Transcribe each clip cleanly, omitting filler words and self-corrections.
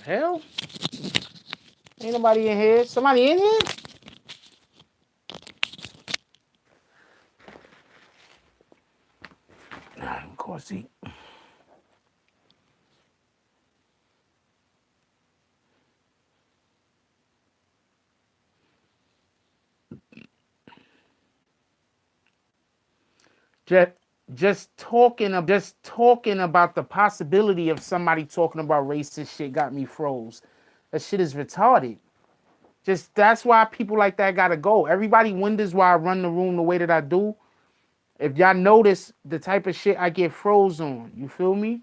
hell? Ain't nobody in here. Somebody in here? Nah, of course he. Just, just talking about the possibility of somebody talking about racist shit got me froze. That shit is retarded. Just that's why people like that gotta go. Everybody wonders why I run the room the way that I do. If y'all notice the type of shit I get froze on, you feel me?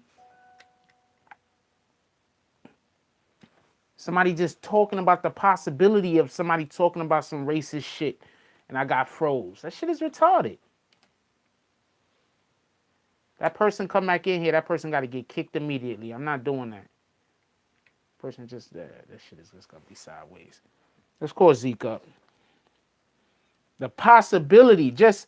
Somebody just talking about the possibility of somebody talking about some racist shit, and I got froze. That shit is retarded. That person come back in here, that person got to get kicked immediately. I'm not doing that. Person just that shit is just gonna be sideways. Let's call Zeke up. The possibility, just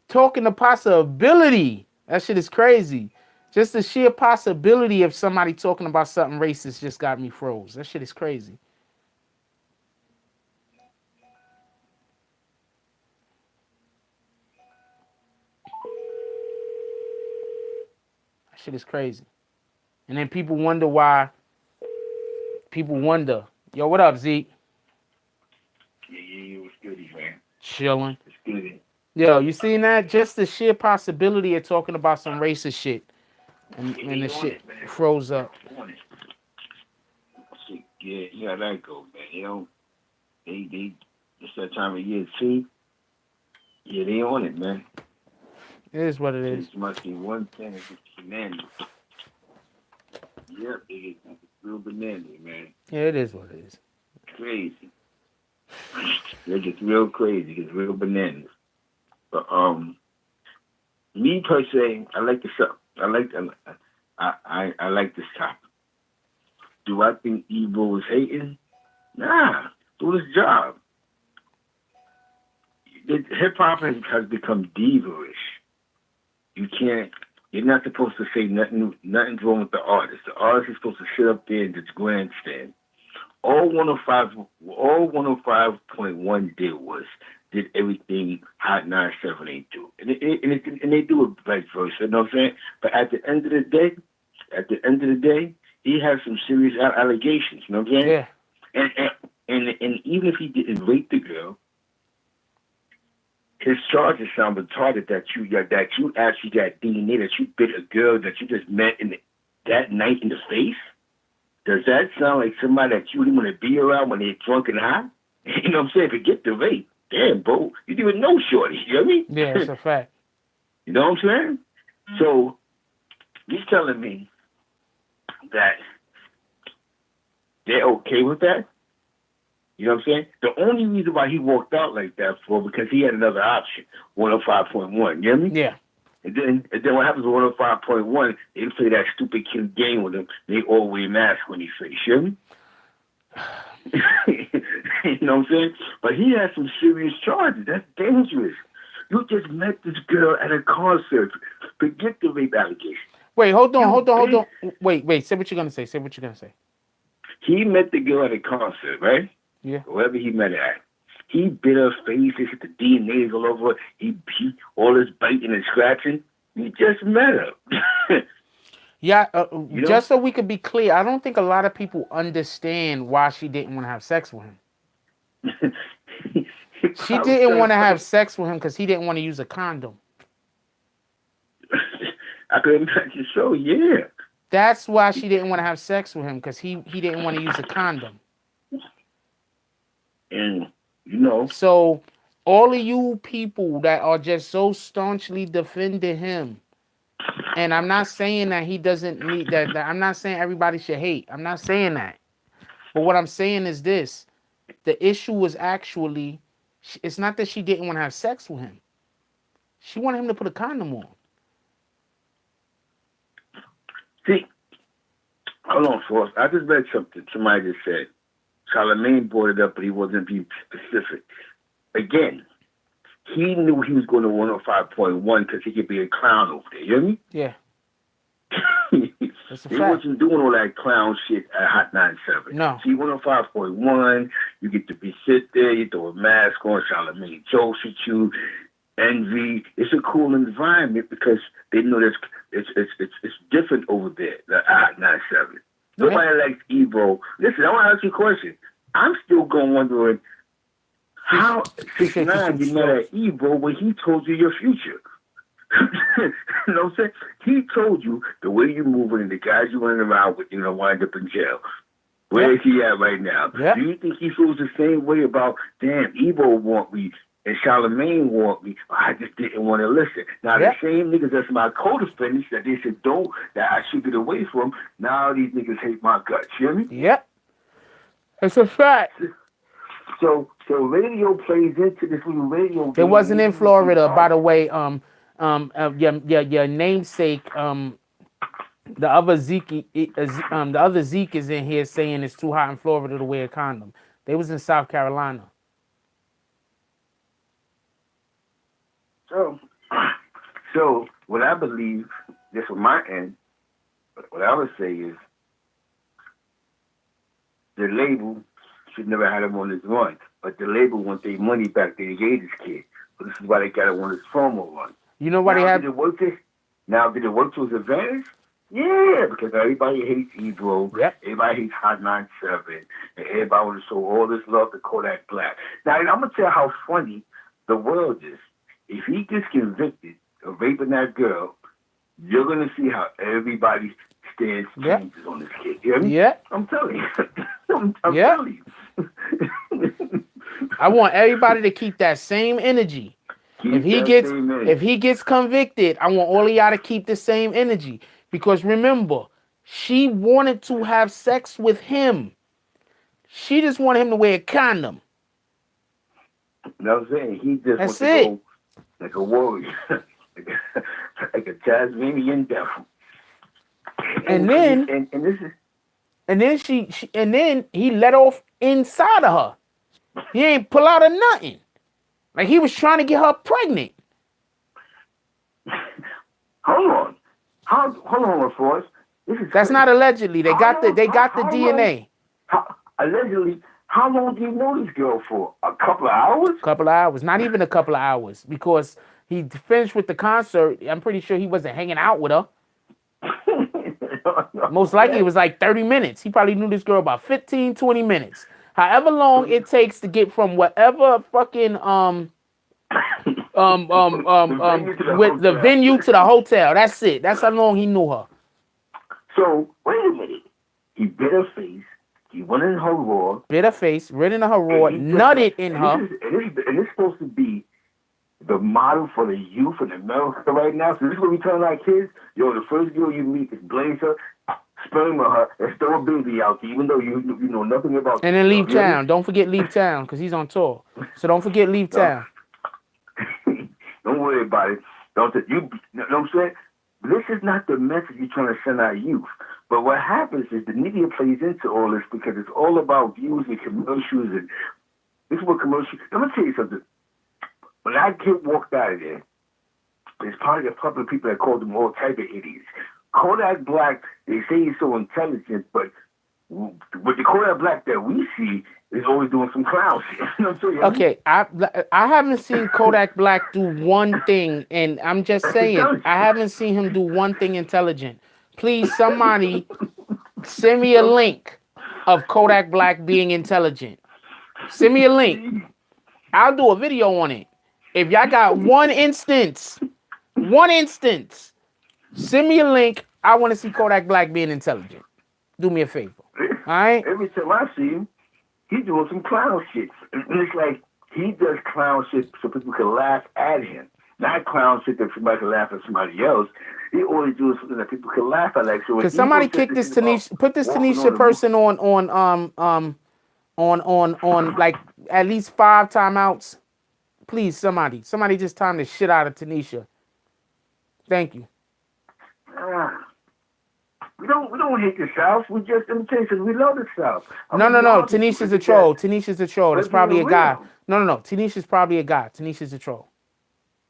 talking the possibility. That shit is crazy. Just the sheer possibility of somebody talking about something racist just got me froze. That shit is crazy. That shit is crazy. And then people wonder why. People wonder, yo, what up, Zeke? Yeah, what's good, man? Chilling. It's good. Yo, you seen that? Just the sheer possibility of talking about some racist shit. And the shit it, froze up. On it. Yeah, that go, man. You know, they it's that time of year too. Yeah, they on it, man. It is what it is. It must be one thing that's humanity. Yep, it's real bananas, man. Yeah, it is what it is. Crazy. They're just real crazy. It's real bananas. But me per se, I like the show. I like this topic. Do I think Evo is hating? Nah, do his job. Hip hop has become diva-ish. You're not supposed to say nothing's wrong with the artist. The artist is supposed to sit up there and just grandstand. All 105.1 did everything Hot 978 do. And they do it vice versa, you know what I'm saying? But at the end of the day, he has some serious allegations, you know what I'm saying? Yeah. And even if he didn't rape the girl, his charges sound retarded that you actually got DNA, that you bit a girl that you just met that night in the face. Does that sound like somebody that you didn't want to be around when they're drunk and high? You know what I'm saying? Forget the rape. Damn, bro. You didn't even know shorty. You know what I mean? Yeah, it's a fact. You know what I'm saying? So, he's telling me that they're okay with that. You know what I'm saying? The only reason why he walked out like that because he had another option, 105.1. You know what I mean? Yeah. And then what happens with 105.1, they play that stupid kid game with him. They all wear masks when he face. You know what I mean? You know what I'm saying? But he has some serious charges. That's dangerous. You just met this girl at a concert. Forget the rape allegation. Wait, hold on. Wait. Say what you're gonna say. He met the girl at a concert, right? Yeah. Wherever he met her at. He bit her face. He hit the DNA all over her. He all this biting and scratching. He just met her. Yeah, just so we could be clear, I don't think a lot of people understand why she didn't want to have sex with him. She didn't want to have sex with him because he didn't want to use a condom. I could imagine so, yeah. That's why she didn't want to have sex with him, because he didn't want to use a condom. And, So, all of you people that are just so staunchly defending him, and I'm not saying that he doesn't need that. I'm not saying everybody should hate. I'm not saying that. But what I'm saying is this. The issue was actually, it's not that she didn't want to have sex with him. She wanted him to put a condom on. See, hold on, Forrest. I just read something somebody just said. Charlemagne brought it up, but he wasn't being specific. Again, he knew he was going to 105.1 because he could be a clown over there. You hear me? Yeah. That's a They fact. wasn't doing all that clown shit at Hot 97. No. See, 105.1, you get to be sit there, you throw a mask on, Charlamagne jokes at you, envy. It's a cool environment because they know that it's different over there at Hot 97. Nobody likes Evo. Listen, I want to ask you a question. I'm still going wondering how 6ix9ine you mad at Evo when he told you your future. You know what I'm saying? He told you the way you moving and the guys you running around with, you know, wind up in jail. Where is he at right now? Yep. Do you think he feels the same way about, damn, Evo want me and Charlamagne want me? I just didn't want to listen. Now, the same niggas that's my co-defendants that they said don't, that I should get away from, now these niggas hate my guts. You hear me? Yep. It's a fact. So radio plays into this little radio. It wasn't in Florida, by the way. Your namesake, the other Zeke is in here saying it's too hot in Florida to wear a condom. They was in South Carolina. So what I believe, this on my end, what I would say is the label should never have him on his run, but the label want their money back they gave this kid. So this is why they got him on his promo run. You know why they have? Did it work to his advantage? Yeah, because everybody hates Ebro. Yep. Everybody hates Hot 97. And everybody wants to show all this love to Kodak Black. Now, I'm going to tell you how funny the world is. If he gets convicted of raping that girl, you're going to see how everybody stands changes on this kid. You hear me? Yeah. I'm telling you. I'm telling you. I want everybody to keep that same energy. If he gets convicted, I want all of y'all to keep the same energy. Because remember, she wanted to have sex with him. She just wanted him to wear a condom. You know what I'm saying? He just wants to go like a warrior. like a Tasmanian devil. And then he let off inside of her. He ain't pull out of nothing. Like he was trying to get her pregnant. Hold on, Forrest. That's not allegedly. They got the DNA. Allegedly, how long do you know this girl for? A couple of hours? Couple of hours. Not even a couple of hours. Because he finished with the concert. I'm pretty sure he wasn't hanging out with her. Most likely it was like 30 minutes. He probably knew this girl about 15, 20 minutes. However long it takes to get from whatever fucking with the venue to the hotel. That's it. That's how long he knew her. So wait a minute. He bit her face. He went in her raw. Bit her face, ran into her raw, nutted in her. And it's supposed to be the model for the youth in America right now. So this is what we tell our kids. Yo, the first girl you meet is blaze her, sperm her, and throw a baby out there, even though you know nothing about. And then leave town. Don't forget leave town, because he's on tour. So don't forget leave town. Don't worry about it. You know what I'm saying? This is not the message you're trying to send our youth. But what happens is the media plays into all this because it's all about views and commercials. And this is what commercials. I'm going to tell you something. When that kid walked out of there, there's probably a couple of people that called him all type of idiots. Kodak Black, they say he's so intelligent, but with the Kodak Black that we see is always doing some clown shit. You know what I'm saying? Okay, I haven't seen Kodak Black do one thing, and I'm just saying, I haven't seen him do one thing intelligent. Please, somebody send me a link of Kodak Black being intelligent. Send me a link. I'll do a video on it. If y'all got one instance, send me a link. I want to see Kodak Black being intelligent. Do me a favor. All right? Every time I see him, he's doing some clown shit. And it's like he does clown shit so people can laugh at him. Not clown shit that somebody can laugh at somebody else. He always doing something that people can laugh at. Like, so because somebody kick this Tanisha, put this Tanisha person on like at least 5 timeouts. Please, somebody just time the shit out of Tanisha. Thank you. We don't hate the South. We just imitation. We love the South. No. Tanisha's a troll. Tanisha's a troll. That's probably a guy. No. Tanisha's probably a guy. Tanisha's a troll.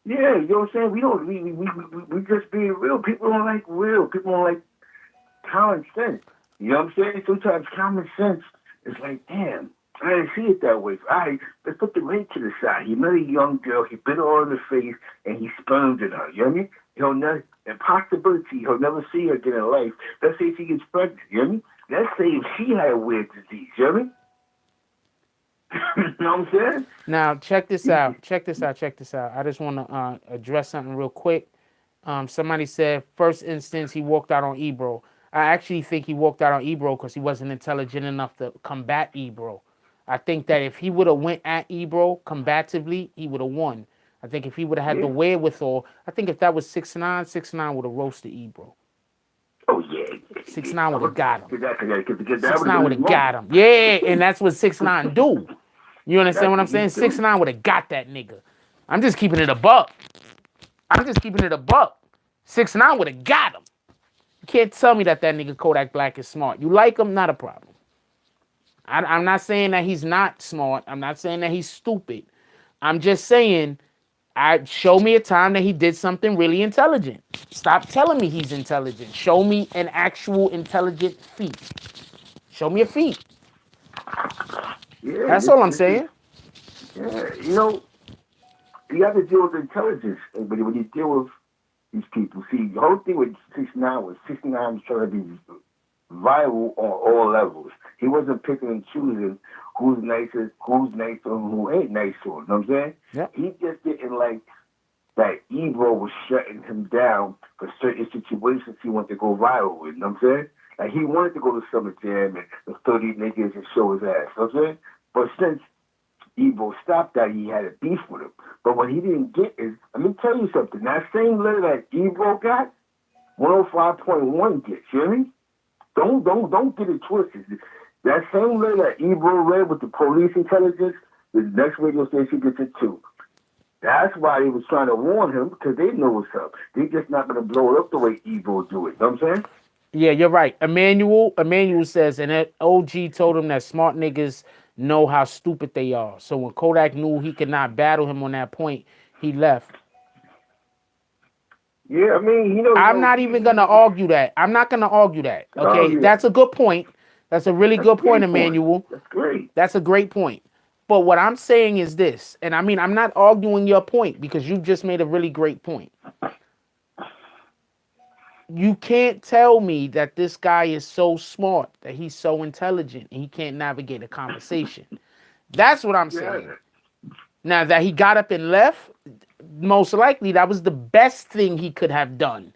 Yeah, you know what I'm saying? We just being real. People don't like real. People don't like common sense. You know what I'm saying? Sometimes common sense is like, damn, I didn't see it that way. All right, let's put the rape to the side. He met a young girl, he bit her all in the face, and he spermed in her. You know what I mean? He'll never, impossibility, he'll never see her again in life. Let's say if she gets pregnant, you know what I mean? Let's say if she had a weird disease, you know what I mean? You know what I'm saying? Now, check this out. Check this out. Check this out. I just want to address something real quick. Somebody said, first instance, he walked out on Ebro. I actually think he walked out on Ebro because he wasn't intelligent enough to combat Ebro. I think that if he would have went at Ebro combatively, he would have won. I think if he would have had the Yeah. wherewithal, I think if that was 6ix9ine, 6ix9ine would have roasted Ebro. Oh, yeah. 6ix9ine would have got him. Because 6ix9ine would have got him. Yeah, and that's what 6ix9ine do. You understand what I'm saying? 6ix9ine would have got that nigga. I'm just keeping it a buck. 6ix9ine would have got him. You can't tell me that nigga Kodak Black is smart. You like him, not a problem. I'm not saying that he's not smart. I'm not saying that he's stupid. I'm just saying, show me a time that he did something really intelligent. Stop telling me he's intelligent. Show me an actual intelligent feat. Show me a feat. Yeah, That's all I'm saying. Yeah, you know, you have to deal with intelligence, but when you deal with these people, see, the whole thing with 6ix9ine was 6ix9ine was trying to be viral on all levels. He wasn't picking and choosing who's nice to him, who ain't nice to him. You know what I'm saying? Yep. He just didn't like that Ebro was shutting him down for certain situations he wanted to go viral with. You know what I'm saying? Like, he wanted to go to Summer Jam and the 30 niggas and show his ass. You know what I'm saying? But since Ebro stopped that, he had a beef with him. But what he didn't get is, let me tell you something. That same letter that Ebro got, 105.1 gets. You hear me? Don't get it twisted. That same letter that Ebro read with the police intelligence, the next radio station gets it too. That's why they was trying to warn him, because they know what's up. They just not going to blow it up the way Ebro do it. You know what I'm saying? Yeah, you're right. Emmanuel says, and that OG told him that smart niggas know how stupid they are. So when Kodak knew he could not battle him on that point, he left. Yeah, I mean, you know. I'm not even going to argue that. I'm not going to argue that. Okay, that's a good point. That's a really good point, Emmanuel. That's great. That's a great point. But what I'm saying is this, and I mean, I'm not arguing your point because you just made a really great point. You can't tell me that this guy is so smart, that he's so intelligent, and he can't navigate a conversation. That's what I'm saying. Yeah. Now, that he got up and left, most likely that was the best thing he could have done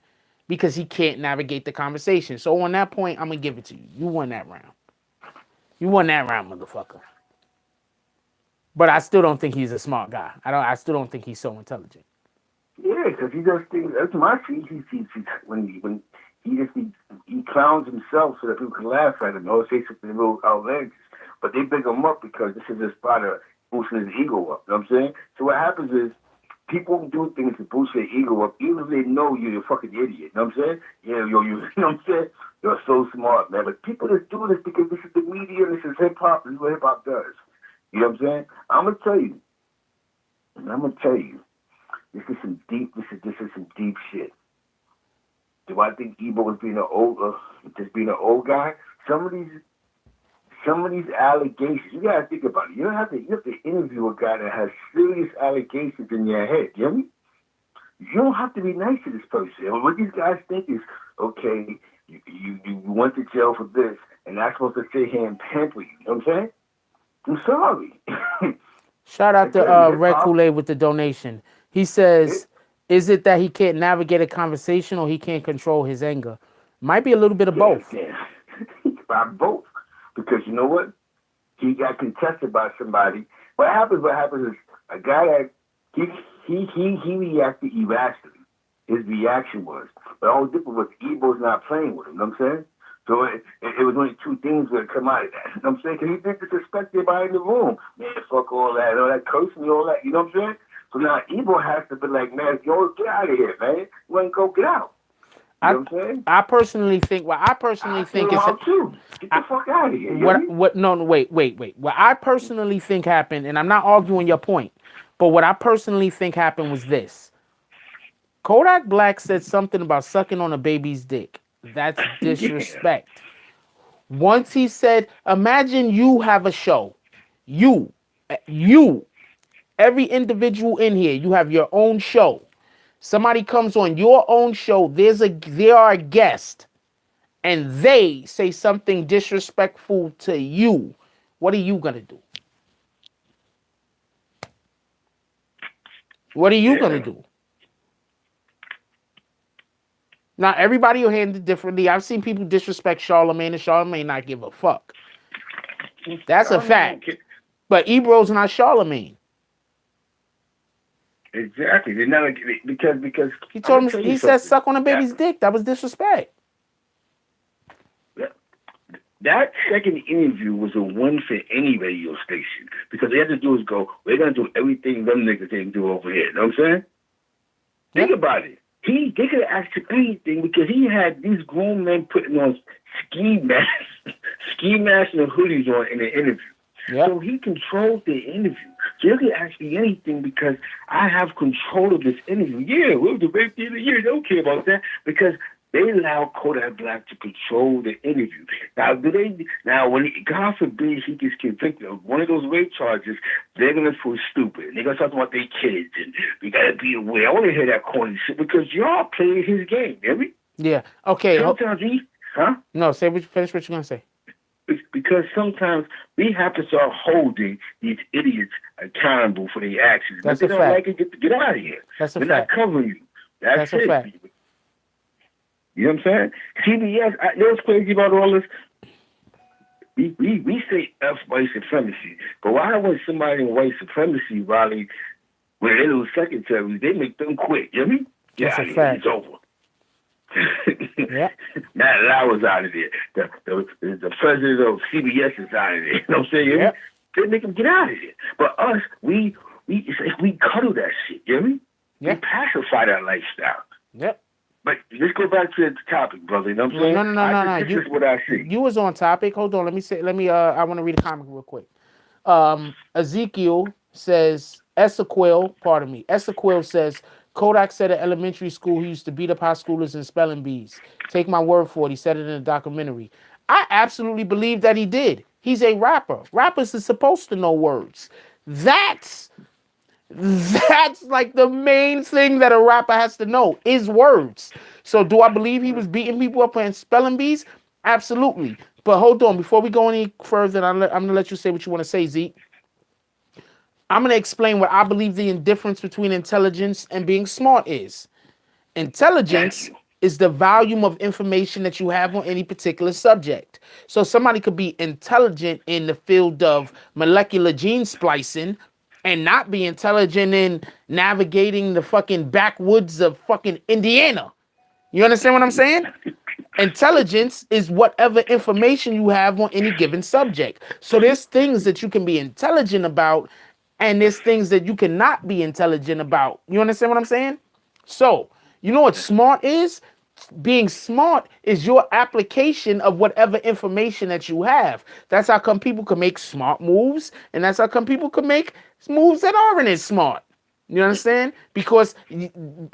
because he can't navigate the conversation. So on that point, I'm going to give it to you. You won that round. You won that round, motherfucker. But I still don't think he's a smart guy. I still don't think he's so intelligent. Yeah, because he just thinks, that's my feet. When he clowns himself so that people can laugh at him or say something real outlandish. But they big him up because this is his part of boosting his ego up. You know what I'm saying? So what happens is people do things to boost their ego up, even if they know you're a fucking idiot. You know what I'm saying? Yeah, you know what I'm saying? You're so smart, man. But people just do this because this is the media, this is hip hop, this is what hip hop does. You know what I'm saying? I'm gonna tell you. This is some deep shit. Do I think Ebro was being just being an old guy? Some of these allegations, you gotta think about it. You have to interview a guy that has serious allegations in your head. You know me? You don't have to be nice to this person. What these guys think is, okay, you went to jail for this, and I'm supposed to sit here and pamper you. You know what I'm saying? I'm sorry. Shout out to Red Kool-Aid with the donation. He says, is it that he can't navigate a conversation or he can't control his anger? Might be a little bit of both. Yeah. By both. Because you know what? He got contested by somebody. What happens is a guy that he reacted irrationally. His reaction was. But all the difference was Ebro's not playing with him. You know what I'm saying? So it was only two things that come out of that. You know what I'm saying? Because he did disrespect everybody in the room. Man, fuck all that cursing, all that. You know what I'm saying? So now Ebro has to be like, man, yo, get out of here, man. You ain't go get out. You know what I'm saying? I personally think is too. Get the fuck out of here. Wait. What I personally think happened, and I'm not arguing your point, but what I personally think happened was this. Kodak Black said something about sucking on a baby's dick. That's Yeah. disrespect. Once he said, imagine you have a show. You, you, every individual in here, you have your own show. Somebody comes on your own show, there are a guest, and they say something disrespectful to you. What are you gonna do? What are you gonna Yeah. do? Now everybody will handle it differently. I've seen people disrespect Charlemagne, and Charlemagne not give a fuck. That's a Charlamagne don't fact. care. But Ebro's not Charlemagne. Exactly. They're not because He I'm told gonna him, tell you he said something. suck on a baby's dick. That was disrespect. That, that second interview was a win for any radio station because they had to do is go, we're gonna do everything them niggas didn't do over here. You know what I'm saying? Yeah. Think about it. They could have asked him anything because he had these grown men putting on ski masks, ski masks and hoodies on in the interview. Yep. So he controlled the interview. So you could ask me anything because I have control of this interview. Yeah, we're the best thing of the year. They don't care about that because they allow Kodak Black to control the interview. Now, God forbid he gets convicted of one of those rape charges, they're gonna feel stupid. They're gonna talk about their kids and we gotta be aware. I want to hear that corny shit because y'all playing his game. Hear me? Yeah. Okay. Sometimes No, finish what you're gonna say. because sometimes we have to start holding these idiots accountable for their actions. That's if a they don't fact. like it, get out of here. That's a They're fact. not covering you. That's a it. fact. You know what I'm saying? CBS, you know what's crazy about all this? We say F white supremacy, but why when somebody in white supremacy rally with their little secretaries, they make them quit. You know what I mean? That's a Yeah, fact. it's over. Yeah. Matt Lauer's out of there. The president of CBS is out of there. You know what I'm saying? Yep. They make them get out of there. But us, we cuddle that shit. You know what I mean? Yeah. We pacify that lifestyle. Yep. But let's go back to the topic, brother. You know what I'm saying? No. This is what I see. You was on topic. Hold on. I want to read a comment real quick. Ezekiel says, Ezequiel says, Kodak said at elementary school he used to beat up high schoolers in spelling bees. Take my word for it. He said it in a documentary. I absolutely believe that he did. He's a rapper. Rappers are supposed to know words. That's like the main thing that a rapper has to know is words. So do I believe he was beating people up in spelling bees? Absolutely. But hold on, before we go any further, I'm going to let you say what you want to say, Zeke. I'm going to explain what I believe the difference between intelligence and being smart is. Intelligence is the volume of information that you have on any particular subject. So somebody could be intelligent in the field of molecular gene splicing and not be intelligent in navigating the fucking backwoods of fucking Indiana. You understand what I'm saying? Intelligence is whatever information you have on any given subject. So there's things that you can be intelligent about, and there's things that you cannot be intelligent about. You understand what I'm saying? So, you know what smart is? Being smart is your application of whatever information that you have. That's how come people can make smart moves, and that's how come people can make moves that aren't as smart. You understand? Because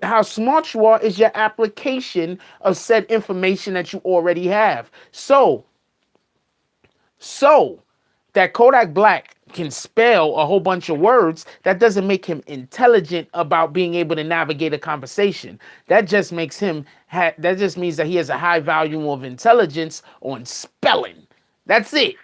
how smart you are is your application of said information that you already have. So that Kodak Black can spell a whole bunch of words, that doesn't make him intelligent about being able to navigate a conversation. That just makes him, that just means that he has a high volume of intelligence on spelling. That's it.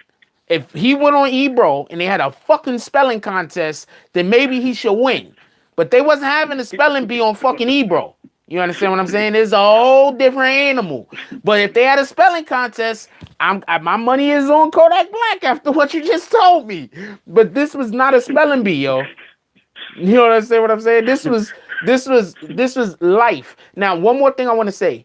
If he went on Ebro and they had a fucking spelling contest, then maybe he should win. But they wasn't having a spelling bee on fucking Ebro. You understand what I'm saying? It's a whole different animal. But if they had a spelling contest, my money is on Kodak Black after what you just told me. But this was not a spelling bee, yo. You know what I'm saying? This was life. Now, one more thing I want to say.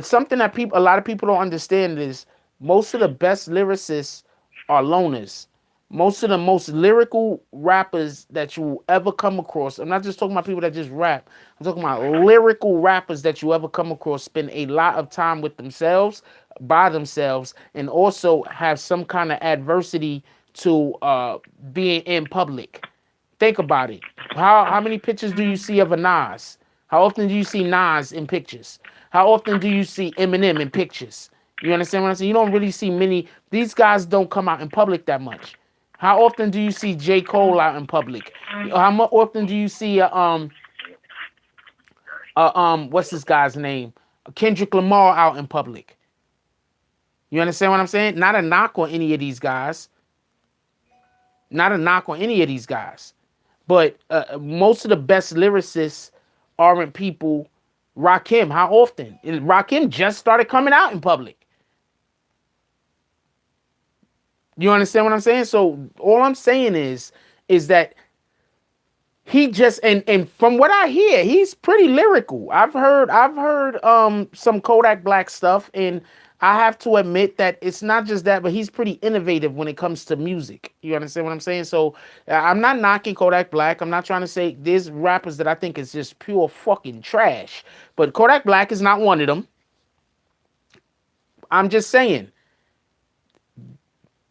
Something that a lot of people don't understand is most of the best lyricists are loners. Most of the most lyrical rappers that you will ever come across, I'm not just talking about people that just rap, I'm talking about lyrical rappers that you ever come across, spend a lot of time with themselves, by themselves, and also have some kind of adversity to being in public. Think about it. How many pictures do you see of a Nas? How often do you see Nas in pictures? How often do you see Eminem in pictures? You understand what I'm saying? You don't really see many. These guys don't come out in public that much. How often do you see J. Cole out in public? Often do you see what's this guy's name? Kendrick Lamar out in public? You understand what I'm saying? Not a knock on any of these guys. Not a knock on any of these guys. But most of the best lyricists aren't people. Rakim, how often? Rakim just started coming out in public. You understand what I'm saying? So all I'm saying is that he just and from what I hear, he's pretty lyrical. I've heard some Kodak Black stuff, and I have to admit that it's not just that, but he's pretty innovative when it comes to music. You understand what I'm saying? So I'm not knocking Kodak Black. I'm not trying to say there's rappers that I think is just pure fucking trash, but Kodak Black is not one of them. I'm just saying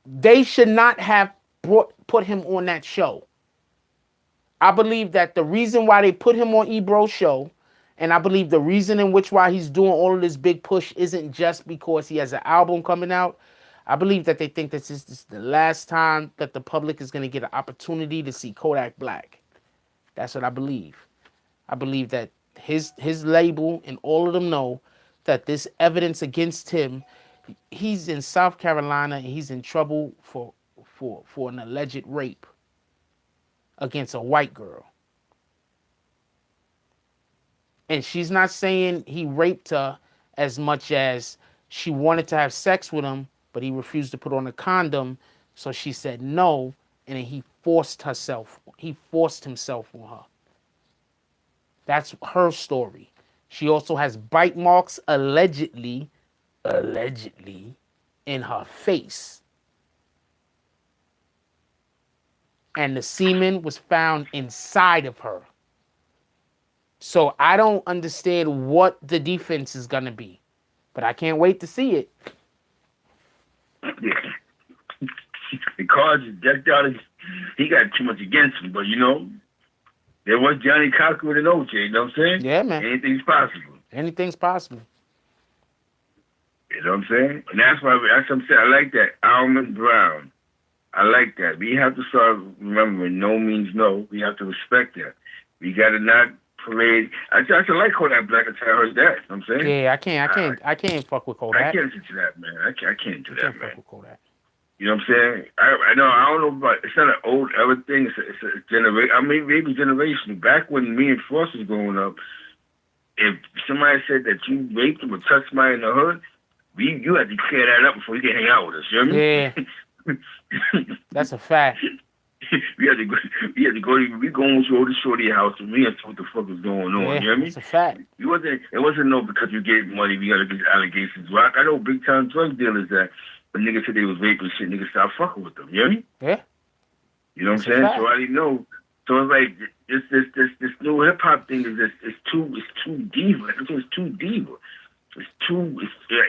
they should not have put him on that show. I believe that the reason why they put him on Ebro's show, and I believe the reason in which why he's doing all of this big push isn't just because he has an album coming out. I believe that they think this is the last time that the public is going to get an opportunity to see Kodak Black. That's what I believe. I believe that his label and all of them know that this evidence against him, he's in South Carolina and he's in trouble for an alleged rape against a white girl. And she's not saying he raped her as much as she wanted to have sex with him, but he refused to put on a condom. So she said no, and then he forced himself on her. That's her story. She also has bite marks allegedly in her face. And the semen was found inside of her. So I don't understand what the defense is going to be. But I can't wait to see it. Yeah. The cards is decked out. He got too much against him. But, you know, there was Johnny Cochran and OJ. You know what I'm saying? Yeah, man. Anything's possible. Anything's possible. You know what I'm saying? And that's what I'm saying. I like that. Almond Brown. I like that. We have to start remembering no means no. We have to respect that. We got to not parade. I like Kodak Black until I heard that. You know what I'm saying? Yeah, I can't fuck with Kodak. I can't do that, man. I can't do that, man. Fuck with Kodak. You know what I'm saying? I know. I don't know about. It's not an old ever thing. It's a generation. I mean, maybe generation. Back when me and Frost was growing up, if somebody said that you raped him or touched somebody in the hood, you had to clear that up before you can hang out with us. You know what I mean? Yeah. That's a fact. We had to go. We going to the shorty house and we had to see what the fuck was going on. Yeah, you know what I mean? That's a fact. It wasn't no because you gave money. We got to get allegations. Rock. I know big time drug dealers that when niggas said they was raping shit, niggas stopped fucking with them. You know what I mean? Yeah. You know what I'm saying? So I didn't know. So it's like this new hip hop thing is it's too diva. It's too diva.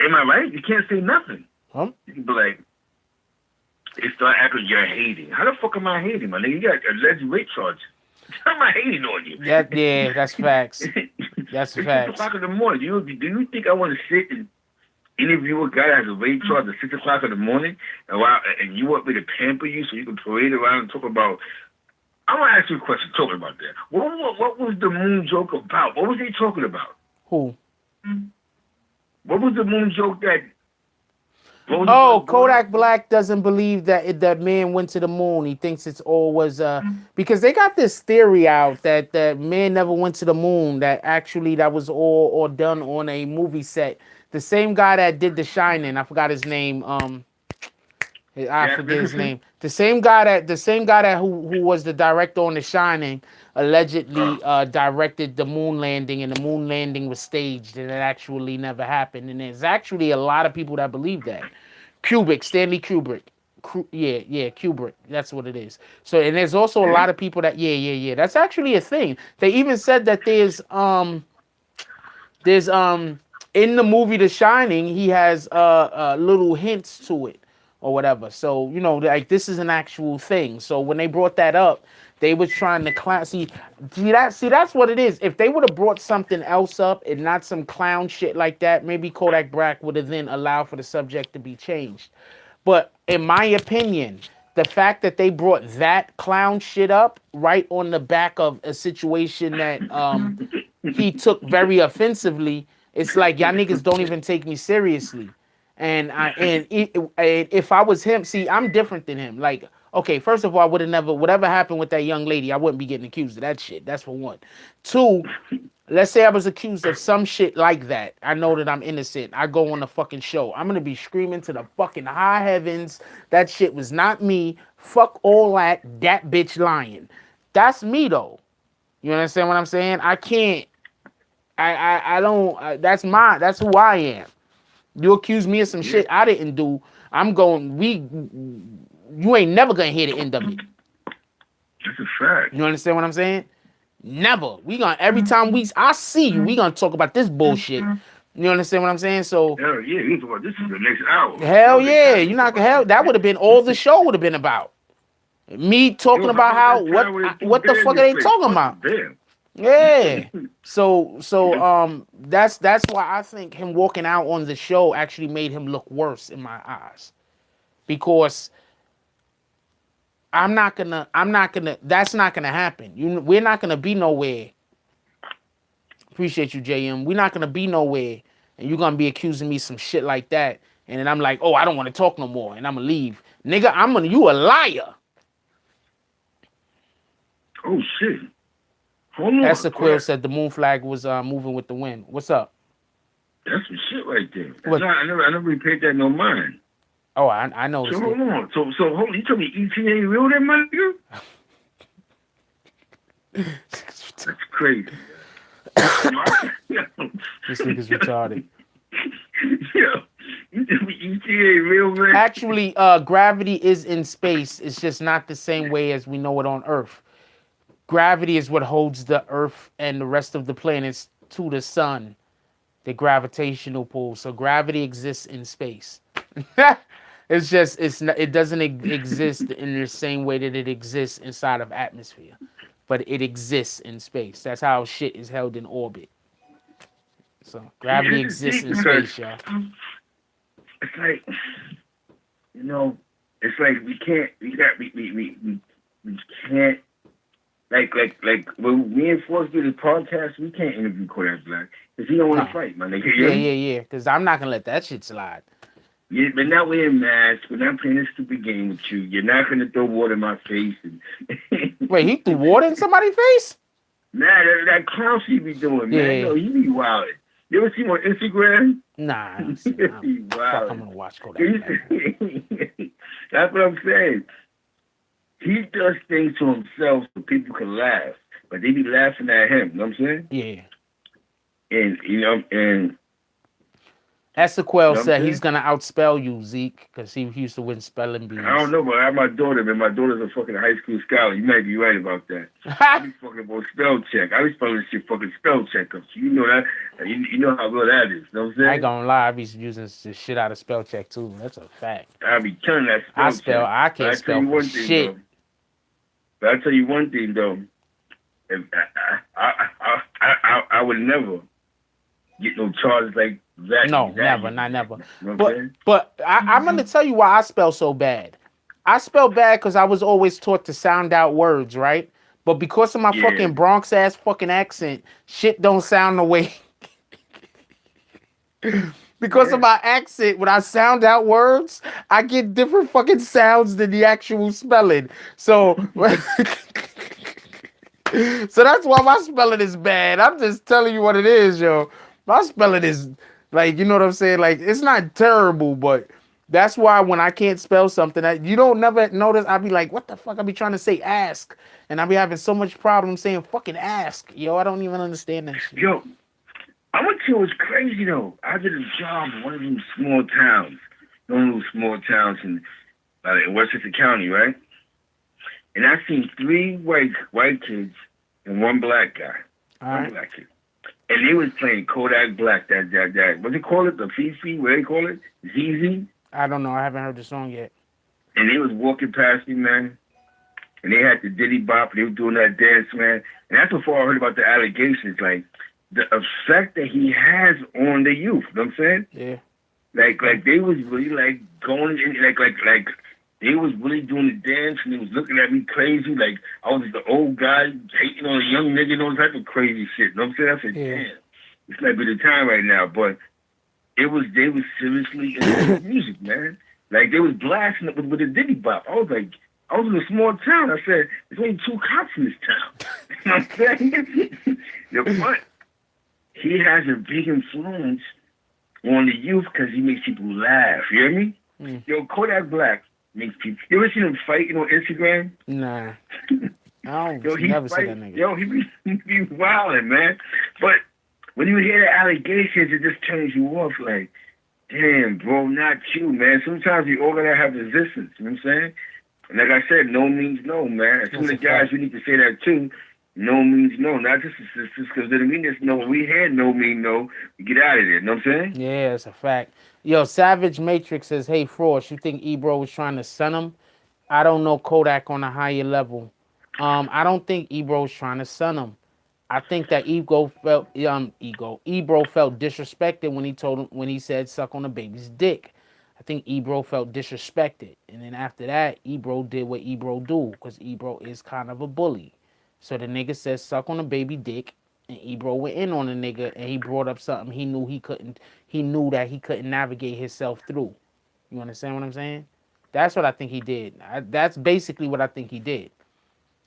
Am I right? You can't say nothing. Huh? You can be like, they start acting you're hating. How the fuck am I hating, my nigga? You got alleged rape charges. How am I hating on you? Yeah, that's facts. That's it's facts. 6 o'clock in the morning. Do you think I want to sit and interview a guy that has a rape charge at 6 o'clock in the morning and you want me to pamper you so you can parade around and talk about... I want to ask you a question talking about that. What was the moon joke about? What was he talking about? Who? What was the moon joke that... Kodak Black doesn't believe that man went to the moon. He thinks it's always because they got this theory out that man never went to the moon. That actually that was all done on a movie set. The same guy that did The Shining, I forgot his name. I forget his name. The same guy that who was the director on The Shining allegedly directed the moon landing, and the moon landing was staged, and it actually never happened. And there's actually a lot of people that believe that. Stanley Kubrick. Kubrick. That's what it is. So, and there's also a lot of people that, that's actually a thing. They even said that there's in the movie The Shining, he has little hints to it or whatever. So, you know, like this is an actual thing. So when they brought that up, They was trying to clown. See, that's what it is. If they would have brought something else up and not some clown shit like that, maybe Kodak Black would have then allowed for the subject to be changed. But in my opinion, the fact that they brought that clown shit up right on the back of a situation that he took very offensively, it's like y'all niggas don't even take me seriously. And if I was him, see, I'm different than him. Like, okay, first of all, I would have never, whatever happened with that young lady, I wouldn't be getting accused of that shit. That's for one. Two, let's say I was accused of some shit like that. I know that I'm innocent. I go on the fucking show. I'm gonna be screaming to the fucking high heavens. That shit was not me. Fuck all that. That bitch lying. That's me though. You understand what I'm saying? I can't. I don't. That's who I am. You accuse me of some shit I didn't do. I'm going. You ain't never gonna hear the end of it. That's a fact. You understand what I'm saying? Never. We gonna every time I see you, we gonna talk about this bullshit. You understand what I'm saying? So hell yeah, you talk about this is the next hour. Hell yeah, you're not gonna hell. That would have been all the show would have been about. Me talking about how what the fuck are they talking about? Yeah. So that's why I think him walking out on the show actually made him look worse in my eyes. Because that's not gonna happen. We're not gonna be nowhere. Appreciate you, JM. We're not gonna be nowhere, and you're gonna be accusing me some shit like that, and then I'm like, oh, I don't want to talk no more, and I'm gonna leave, nigga. You a liar. Oh shit. Hold on. Esther Quill said the moon flag was moving with the wind. What's up? That's some shit right there. What? I never really paid that no mind. Oh, I know. So hold on. So hold on. You told me ET ain't real, that my nigga? That's crazy. This nigga's retarded. Yeah. You told me ET ain't real, man. Actually, gravity is in space. It's just not the same way as we know it on Earth. Gravity is what holds the Earth and the rest of the planets to the sun, the gravitational pull. So gravity exists in space. It doesn't exist in the same way that it exists inside of atmosphere, but it exists in space. That's how shit is held in orbit. So gravity exists in space, y'all. It's like, it's like we can't. Like when me and Forrest do this podcast, we can't interview Kodak Black because he don't want to fight, my nigga. Yeah. Because I'm not gonna let that shit slide. Yeah, but now we're in masks. We're not playing this stupid game with you. You're not gonna throw water in my face. Wait, he threw water in somebody's face? Nah, that clown shit be doing, man. Yeah. No, he be wild. You ever see him on Instagram? Nah, I'm gonna watch Kodak Black. That's what I'm saying. He does things to himself so people can laugh, but they be laughing at him. You know what I'm saying? Yeah. And Esther Quill said he's gonna outspell you, Zeke, because he used to win spelling bees. I don't know, but I have my daughter, man. My daughter's a fucking high school scholar. You might be right about that. I be fucking about spell check. I be spelling shit fucking spell check up. So you know that. You know how real that is. You know what I'm saying? I ain't gonna lie, I be using the shit out of spell check too. That's a fact. I be killing that spell check. I can't spell for shit. But I'll tell you one thing though. If I would never get no charges like that. No, never, not never. You know but I'm gonna tell you why I spell so bad. I spell bad because I was always taught to sound out words, right? But because of my fucking Bronx ass fucking accent, shit don't sound the way. Because of my accent, when I sound out words, I get different fucking sounds than the actual spelling. So, so that's why my spelling is bad. I'm just telling you what it is, yo. My spelling is like, you know what I'm saying? Like, it's not terrible, but that's why when I can't spell something, you don't never notice. I be like, what the fuck? I be trying to say ask, and I be having so much problem saying fucking ask. Yo, I don't even understand that shit. Yo. I went to, it was crazy though. I did a job in one of them small towns. One of those small towns in Westchester County, right? And I seen 3 white kids and 1 black guy. One black kid. And they was playing Kodak Black, that. What they call it? The Fifi? What they call it? ZZ? I don't know. I haven't heard the song yet. And they was walking past me, man. and they had the Diddy Bop, and they were doing that dance, man. And that's before I heard about the allegations, like the effect that he has on the youth. You know what I'm saying? Yeah. Like they was really like going in, like they was really doing the dance, and they was looking at me crazy, like I was the old guy hating on a young nigga and all type of crazy shit. You know what I'm saying? I said, damn, this might be the time right now, but they was seriously into music, man. Like they was blasting it with the Diddy Bop. I was in a small town. I said, there's only 2 cops in this town. You know what I'm saying? But he has a big influence on the youth because he makes people laugh. You hear me? Yo, Kodak Black makes people. You ever seen him fighting on Instagram? Nah. I don't never see that nigga. Yo, he be wilding, man. But when you hear the allegations, it just turns you off. Like, damn, bro, not you, man. Sometimes you all gotta have resistance. You know what I'm saying? And like I said, no means no, man. As soon as guys, we need to say that too. No means no. Not just because it doesn't mean there's no. When we hear no mean no, we get out of there. You know what I'm saying? Yeah, it's a fact. Yo, Savage Matrix says, hey, Frost, you think Ebro was trying to sun him? I don't know Kodak on a higher level. I don't think Ebro was trying to sun him. I think that Ebro felt disrespected when he said suck on the baby's dick. I think Ebro felt disrespected. And then after that, Ebro did what Ebro do, because Ebro is kind of a bully. So the nigga said suck on the baby dick, and Ebro went in on the nigga, and he brought up something he knew that he couldn't navigate himself through. You understand what I'm saying? That's what I think he did. That's basically what I think he did.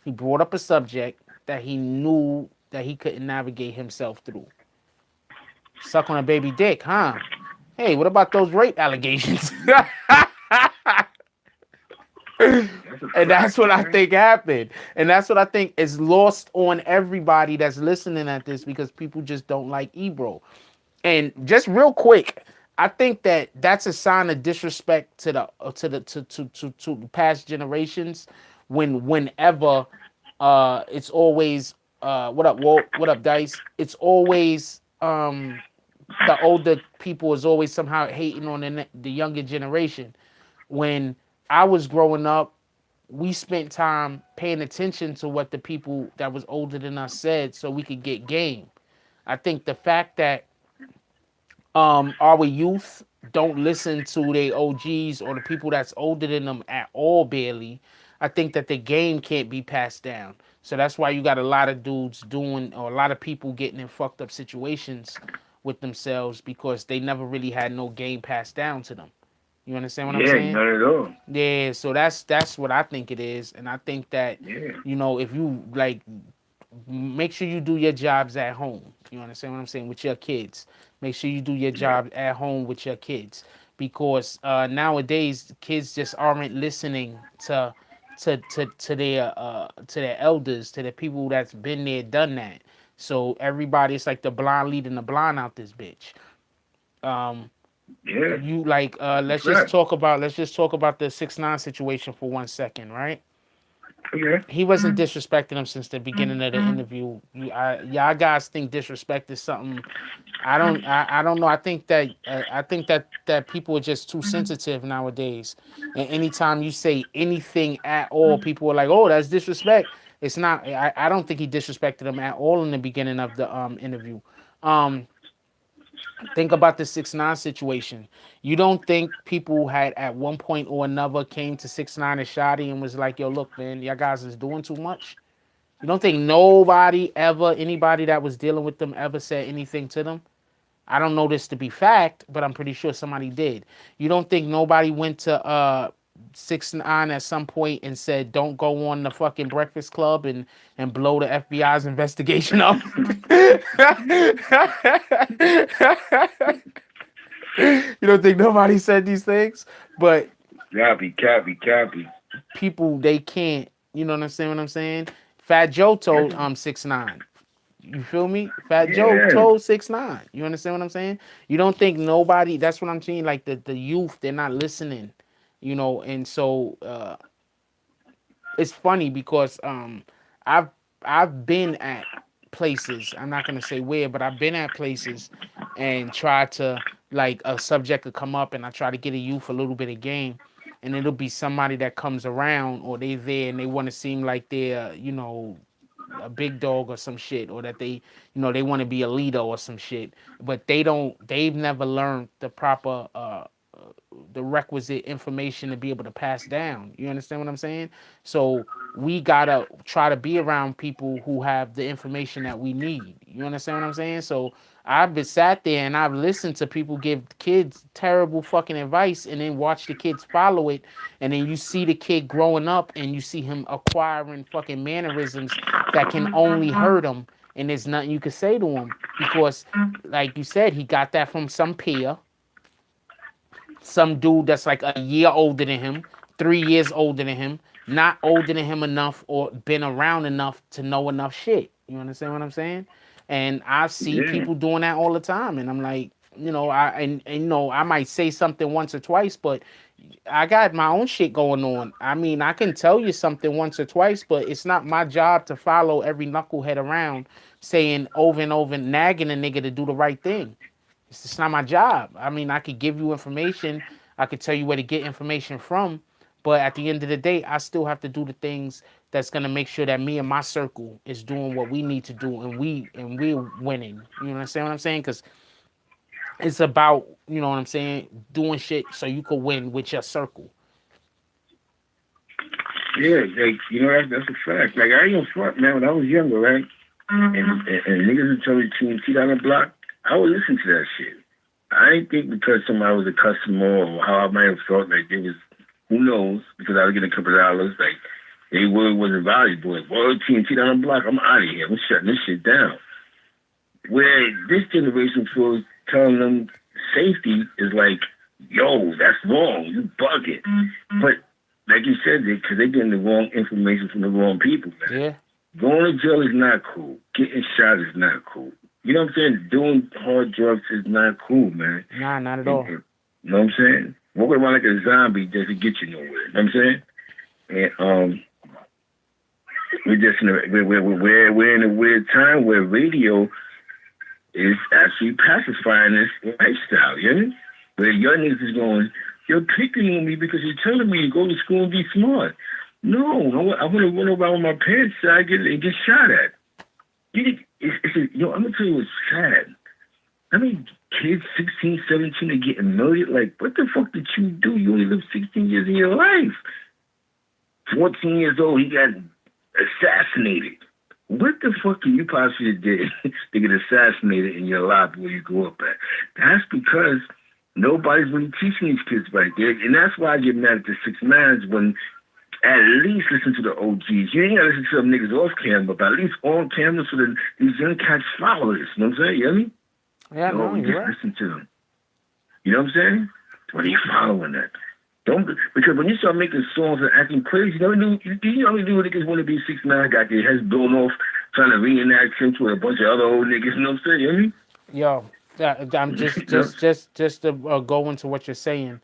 He brought up a subject that he knew that he couldn't navigate himself through. Suck on a baby dick, huh? Hey, what about those rape allegations? And that's what I think happened. And that's what I think is lost on everybody that's listening at this, because people just don't like Ebro. And just real quick, I think that that's a sign of disrespect to the past generations. Whenever it's always what up, Walt? What up, Dice? It's always the older people is always somehow hating on the younger generation. When I was growing up, we spent time paying attention to what the people that was older than us said so we could get game. I think the fact that our youth don't listen to their OGs or the people that's older than them at all, barely, I think that the game can't be passed down. So that's why you got a lot of dudes doing, or a lot of people getting in fucked up situations with themselves, because they never really had no game passed down to them. You understand what I'm saying? Yeah, not at all. Yeah, so that's what I think it is. And I think that, if you like, make sure you do your jobs at home. You understand what I'm saying? With your kids. Make sure you do your job at home with your kids. Because nowadays kids just aren't listening to their elders, to the people that's been there, done that. So everybody, it's like the blind leading the blind out this bitch. You like let's just talk about the 6ix9ine situation for 1 second, right? Okay. He wasn't disrespecting him since the beginning of the interview. Y'all guys think disrespect is something. I don't know. I think that people are just too sensitive nowadays. And anytime you say anything at all, people are like, "Oh, that's disrespect." It's not. I don't think he disrespected him at all in the beginning of the interview. Think about the 6ix9ine situation. You don't think people had at one point or another came to 6ix9ine and Shotty and was like, "Yo, look, man, y'all guys is doing too much." You don't think anybody that was dealing with them ever said anything to them? I don't know this to be fact, but I'm pretty sure somebody did. You don't think nobody went to 6ix9ine at some point and said, "Don't go on the fucking Breakfast Club and blow the FBI's investigation up"? You don't think nobody said these things? But Copy. people, they can't. You know what I'm saying? Fat Joe told 6ix9ine. You feel me? Fat Joe told 6ix9ine. You understand what I'm saying? You don't think nobody? That's what I'm saying. Like the youth, they're not listening. And so it's funny because I've been at places. I'm not gonna say where, but I've been at places and tried to, like, a subject could come up and I try to get a youth a little bit of game, and it'll be somebody that comes around, or they there and they want to seem like they're, a big dog or some shit, or that they want to be a leader or some shit, but they've never learned the proper the requisite information to be able to pass down. You understand what I'm saying? So we gotta try to be around people who have the information that we need. You understand what I'm saying? So I've been sat there and I've listened to people give kids terrible fucking advice, and then watch the kids follow it, and then you see the kid growing up and you see him acquiring fucking mannerisms that can only hurt him, and there's nothing you could say to him because, like you said, he got that from some peer, some dude that's like a year older than him, 3 years older than him, not older than him enough or been around enough to know enough shit. You understand what I'm saying? And I see Yeah. people doing that all the time, and I'm like, I might say something once or twice, but I got my own shit going on. I mean, I can tell you something once or twice, but it's not my job to follow every knucklehead around saying over and over, nagging a nigga to do the right thing. It's just not my job. I mean, I could give you information. I could tell you where to get information from. But at the end of the day, I still have to do the things that's gonna make sure that me and my circle is doing what we need to do, and we're winning. You understand what I'm saying? Because it's about, you know what I'm saying, doing shit so you could win with your circle. Yeah, like that's a fact. Like I ain't gonna front, man. When I was younger, right, and niggas would tell me TNT down the block, I would listen to that shit. I ain't think because somebody was a customer or how I might have felt like it was, who knows, because I was getting a couple of dollars, like they word wasn't valuable. Like, well, TNT down the block, I'm out of here. I'm shutting this shit down. Where this generation feels telling them safety is like, yo, that's wrong. You bugging. But like you said, because they're getting the wrong information from the wrong people, man. Yeah. Going to jail is not cool. Getting shot is not cool. You know what I'm saying? Doing hard drugs is not cool, man. Nah, not at all. You know what I'm saying? Walking around like a zombie doesn't get you nowhere. You know what I'm saying? And we're just we're in a weird time where radio is actually pacifying this lifestyle, you know? Where young niggas is going, you're picking on me because you're telling me to go to school and be smart. No, I want to run around with my pants side and get shot at. I'm going to tell you what's sad. I mean, kids 16, 17 are getting murdered. Like, what the fuck did you do? You only lived 16 years in your life. 14 years old, he got assassinated. What the fuck can you possibly did to get assassinated in your life where you grew up at? That's because nobody's really teaching these kids right there. And that's why I get mad at the 6ix9ine when at least listen to the OGs. You ain't got to listen to some niggas off camera, but at least on camera so that these young cats follow this. You know what I'm saying? You know what I mean? Yeah, no, just you're right. listen to them. You know what I'm saying? When you following that. Because when you start making songs and acting crazy, you know how many niggas want to be 6ix9ine, got their heads blown off, trying to reenact him with a bunch of other old niggas, you know what I'm saying? You know what I mean? Yo, I'm just to go into what you're saying.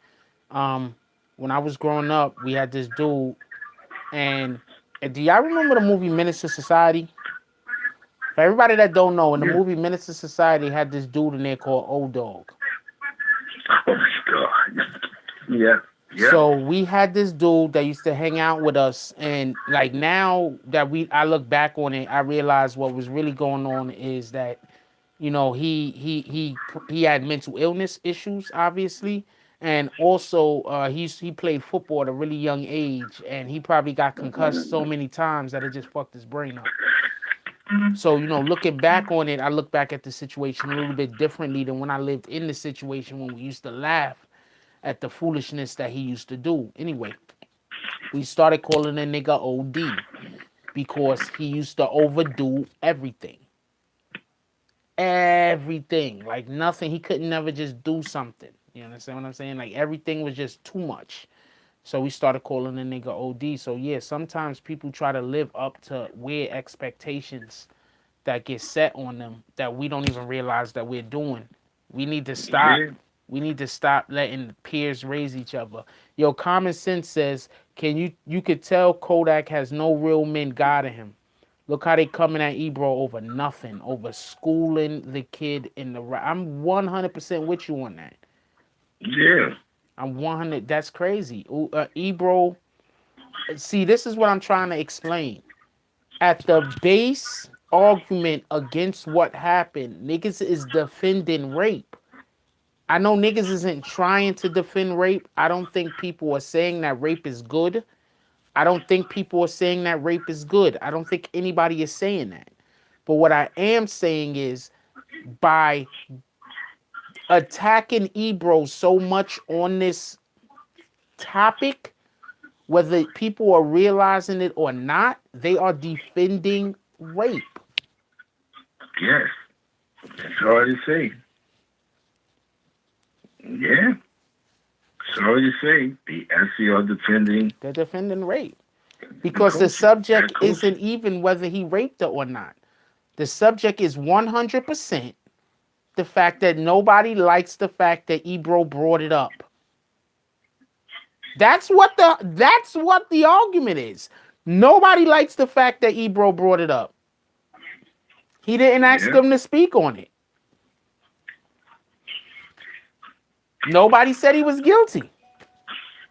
When I was growing up, we had this dude, and do y'all remember the movie Menace to Society? For everybody that don't know, in the movie Menace to Society, had this dude in there called Old Dog. Oh my God. Yeah. Yeah. So we had this dude that used to hang out with us, and like now that I look back on it, I realize what was really going on is that, he had mental illness issues, obviously, and also he played football at a really young age, and he probably got concussed so many times that it just fucked his brain up. So, looking back on it, I look back at the situation a little bit differently than when I lived in the situation when we used to laugh at the foolishness that he used to do. Anyway, we started calling the nigga OD because he used to overdo everything. Everything. Like nothing. He couldn't never just do something. You understand what I'm saying? Like everything was just too much. So we started calling the nigga OD. So yeah, sometimes people try to live up to weird expectations that get set on them that we don't even realize that we're doing. We need to stop. Yeah. We need to stop letting peers raise each other. Yo, Common Sense says, you could tell Kodak has no real men guiding him. Look how they coming at Ebro over nothing, over schooling the kid in the right. I'm 100% with you on that. Yeah. I'm 100. That's crazy. Ebro, see, this is what I'm trying to explain. At the base argument against what happened, niggas is defending rape. I know niggas isn't trying to defend rape. I don't think people are saying that rape is good. I don't think people are saying that rape is good. I don't think anybody is saying that. But what I am saying is by attacking Ebro so much on this topic, whether people are realizing it or not, they are defending rape. Yes. It's hard to say. Yeah. It's hard to say. They actually are defending. They're defending rape. Because the subject isn't even whether he raped her or not. The subject is 100% the fact that nobody likes the fact that Ebro brought it up. That's what the argument is. Nobody likes the fact that Ebro brought it up. He didn't ask them to speak on it. Nobody said he was guilty.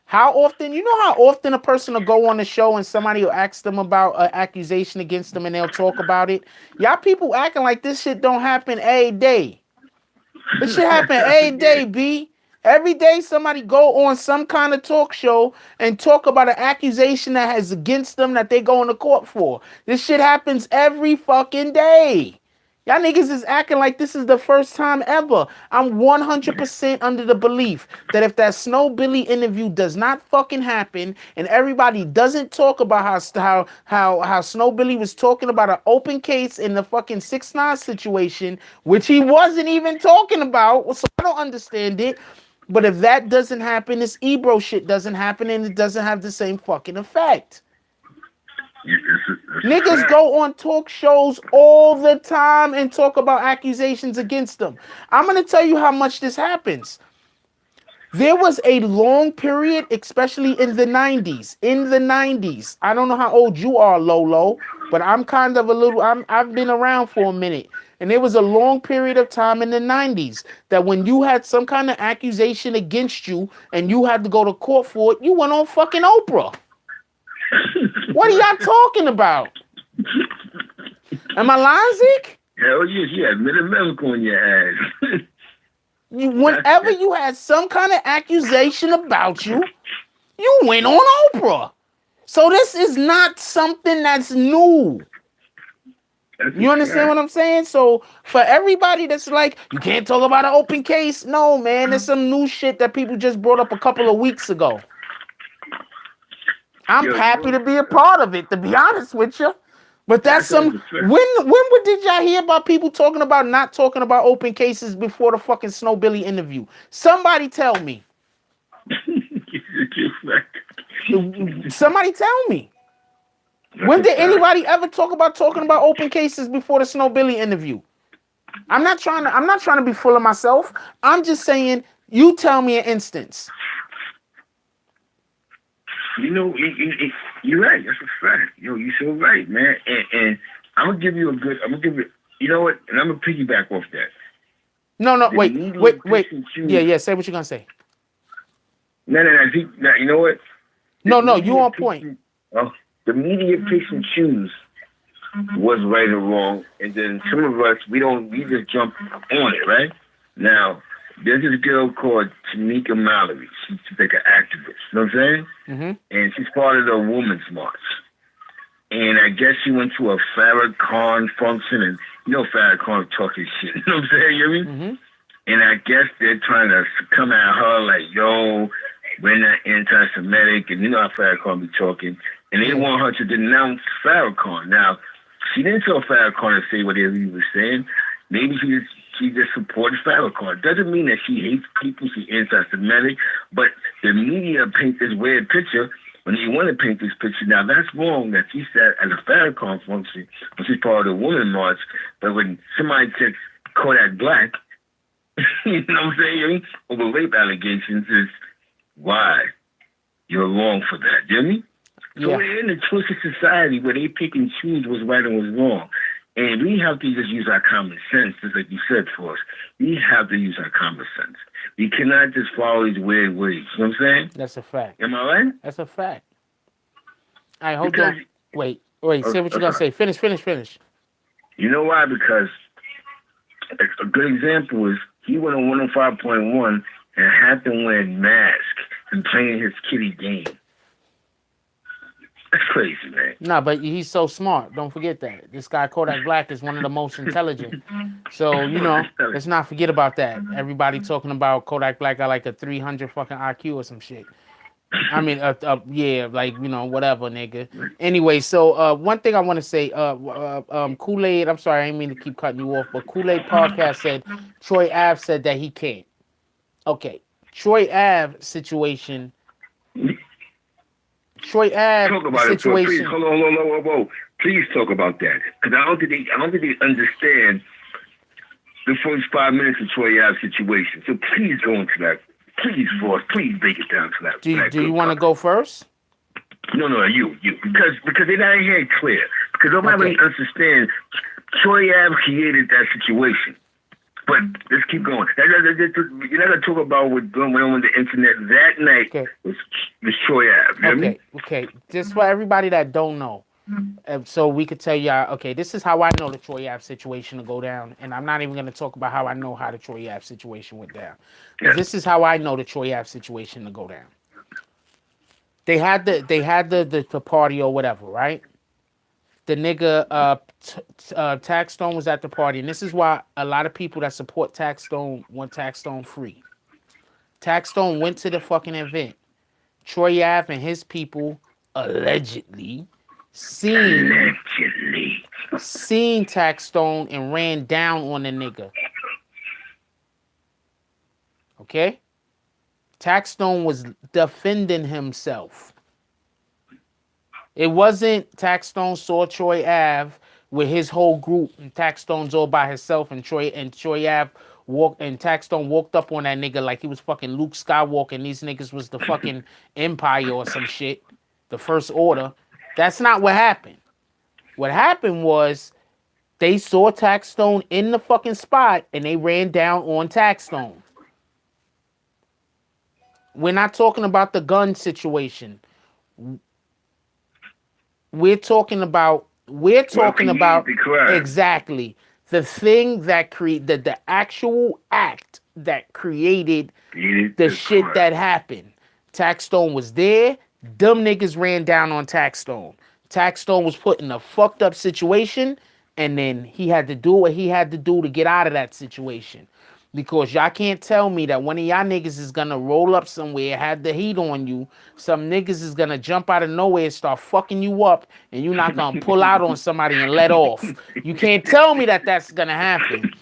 How often, you know how often a person will go on the show and somebody will ask them about an accusation against them and they'll talk about it? Y'all people acting like this shit don't happen every day. This shit happen every day, B. Every day somebody go on some kind of talk show and talk about an accusation that has against them that they go into court for. This shit happens every fucking day. Y'all niggas is acting like this is the first time ever. I'm 100% under the belief that if that Snow Billy interview does not fucking happen and everybody doesn't talk about how Snow Billy was talking about an open case in the fucking 6ix9ine situation, which he wasn't even talking about, so I don't understand it. But if that doesn't happen, this Ebro shit doesn't happen and it doesn't have the same fucking effect. Niggas go on talk shows all the time and talk about accusations against them. I'm going to tell you how much this happens. There was a long period, especially in the 90s. In the 90s. I don't know how old you are, Lolo, but I'm kind of I've been around for a minute. And there was a long period of time in the 90s that when you had some kind of accusation against you and you had to go to court for it, you went on fucking Oprah. What are y'all talking about? Am I lying, Zeke? Hell yes, you had medical on your ass. Whenever you had some kind of accusation about you, you went on Oprah. So this is not something that's new. You understand what I'm saying? So for everybody that's like, you can't talk about an open case. No, man, there's some new shit that people just brought up a couple of weeks ago. I'm happy to be a part of it, to be honest with you. But that's some. When did y'all hear about people talking about not talking about open cases before the fucking Snow Billy interview? Somebody tell me. Somebody tell me. When did anybody ever talking about open cases before the Snow Billy interview? I'm not trying to be full of myself. I'm just saying, you tell me an instance. You know, you're right. That's a fact. You're so right, man. And I'm gonna give you you know what? And I'm gonna piggyback off that. No, wait. Yeah. Say what you're gonna say. No. You know what? No, you on point. The media picks and choose what's right or wrong, and then some of us we just jump on it, right? Now, there's this girl called Tamika Mallory. She's like an activist. You know what I'm saying? Mm-hmm. And she's part of the Women's March. And I guess she went to a Farrakhan function, and you know Farrakhan talking shit. You know what I'm saying? You hear me? Mm-hmm. And I guess they're trying to come at her like, yo, we're not anti-Semitic, and you know how Farrakhan be talking. And they want her to denounce Farrakhan. Now, she didn't tell Farrakhan to say whatever he was saying. Maybe she just supported Farrakhan. Doesn't mean that she hates people, she's anti-Semitic, but the media paint this weird picture when they want to paint this picture. Now, that's wrong that she sat at a Farrakhan function when she's part of the Women's March, but when somebody said Kodak Black, you know what I'm saying, over rape allegations, is why you're wrong for that, do you know what I mean? So we're in a twisted society where they pick and choose what's right and what's wrong. And we have to just use our common sense, just like you said, for us. We have to use our common sense. We cannot just follow these weird ways. You know what I'm saying? That's a fact. Am I right? That's a fact. All right, hold on. Wait. Say what you're going to say. Finish. You know why? Because a good example is he went on 105.1 and had to wearing mask and playing his kiddie game. That's crazy, man. No, but he's so smart. Don't forget that. This guy, Kodak Black, is one of the most intelligent. So, let's not forget about that. Everybody talking about Kodak Black got like a 300 fucking IQ or some shit. I mean, yeah, like, whatever, nigga. Anyway, so one thing I want to say, Kool-Aid, I'm sorry, I didn't mean to keep cutting you off, but Kool-Aid Podcast said Troy Ave said that he can't. Okay, Troy Ave situation. Troy Ave talk about situation. It, please. Hold on, whoa. Please talk about that, because I don't think they understand the first 5 minutes of Troy Ave's situation. So please go into that. Please, Forrest, please break it down to that. Do you want to go first? No, you, because they're not here clear. Because nobody really understands. Troy Ave created that situation. But let's keep going. You're not going to talk about what went on the internet that night was Troy Ave. Okay. Just for everybody that don't know, so we could tell y'all, okay, this is how I know the Troy Ave situation to go down. And I'm not even going to talk about how I know how the Troy Ave situation went down. Yes. This is how I know the Troy Ave situation to go down. They had the party or whatever, right? The nigga Tax Stone was at the party, and this is why a lot of people that support Tax Stone want Tax Stone free. Tax Stone went to the fucking event. Troy Ave and his people allegedly seen Tax Stone and ran down on the nigga. Okay? Tax Stone was defending himself. It wasn't Tax Stone saw Troy Ave with his whole group, and Tax Stone's all by himself, and Troy Ave Tax Stone walked up on that nigga like he was fucking Luke Skywalker, and these niggas was the fucking Empire or some shit, the First Order. That's not what happened. What happened was they saw Tax Stone in the fucking spot, and they ran down on Tax Stone. We're not talking about the gun situation. We're talking about exactly the thing that created the actual act that created the shit that happened. Tax Stone was there. Dumb niggas ran down on Tax Stone. Tax Stone was put in a fucked up situation, and then he had to do what he had to do to get out of that situation. Because y'all can't tell me that one of y'all niggas is gonna roll up somewhere, have the heat on you. Some niggas is gonna jump out of nowhere and start fucking you up, and you're not gonna pull out on somebody and let off. You can't tell me that that's gonna happen.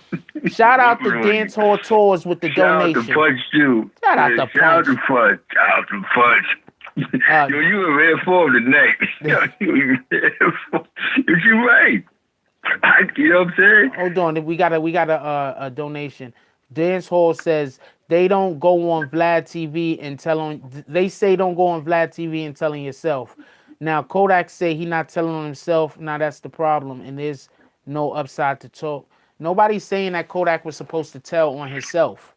Shout out to Dance Hall Tours with the donation. Shout out to Fudge, too. Shout out to Fudge. Yo, you were rare form tonight. You're right. You know what I'm saying? Hold on, we got a donation. Dance Hall says they don't go on Vlad TV and tell on. They say don't go on Vlad TV and telling yourself. Now Kodak say he not telling on himself. Now that's the problem, and there's no upside to talk. Nobody's saying that Kodak was supposed to tell on himself.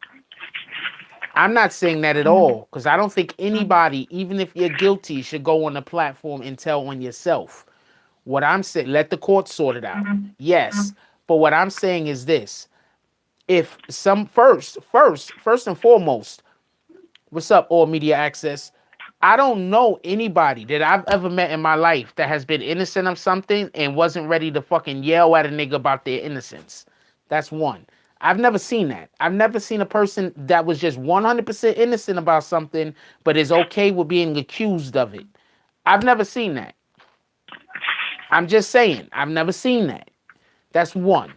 I'm not saying that at all, because I don't think anybody, even if you're guilty, should go on the platform and tell on yourself. What I'm saying, let the court sort it out. Yes, but what I'm saying is this. If some first and foremost, what's up, All Media Access? I don't know anybody that I've ever met in my life that has been innocent of something and wasn't ready to fucking yell at a nigga about their innocence. That's one. I've never seen that. I've never seen a person that was just 100% innocent about something, but is okay with being accused of it. I've never seen that. I'm just saying, I've never seen that. That's one.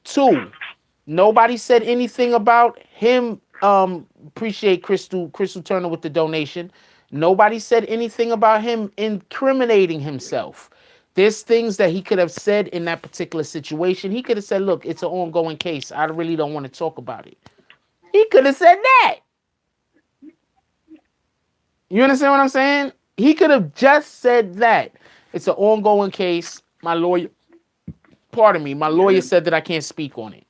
Two, nobody said anything about him. Appreciate Crystal Turner with the donation. Nobody said anything about him incriminating himself. There's things that he could have said in that particular situation. He could have said, look, it's an ongoing case. I really don't want to talk about it. He could have said that. You understand what I'm saying? He could have just said that. It's an ongoing case. My lawyer Pardon me. My lawyer said that I can't speak on it.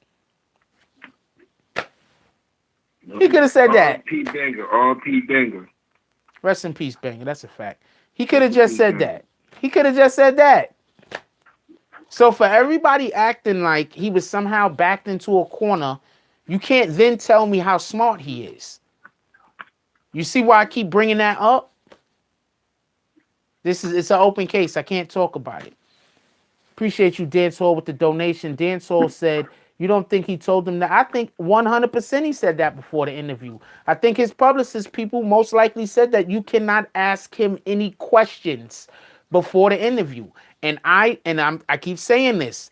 He could have said that. R.P. Banger. R.P. Banger. Rest in peace, Banger. That's a fact. He could have just said that. He could have just said that. So for everybody acting like he was somehow backed into a corner, you can't then tell me how smart he is. You see why I keep bringing that up? It's an open case. I can't talk about it. Appreciate you, Dancehall, with the donation. Dancehall said, you don't think he told them that? I think 100% he said that before the interview. I think his publicist people most likely said that you cannot ask him any questions before the interview. And I keep saying this.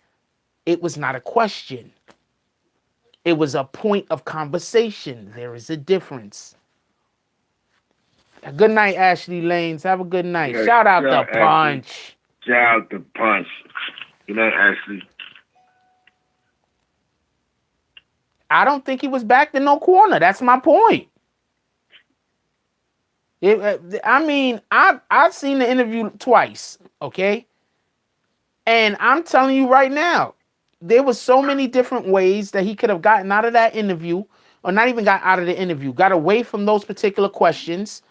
It was not a question. It was a point of conversation. There is a difference. Good night, Ashley Lanes. Have a good night. Yeah, shout out the Punch. Shout out the Punch. Good night, Ashley. I don't think he was backed in no corner. That's my point. I've seen the interview twice, okay? And I'm telling you right now, there was so many different ways that he could have gotten out of that interview, or not even got out of the interview, got away from those particular questions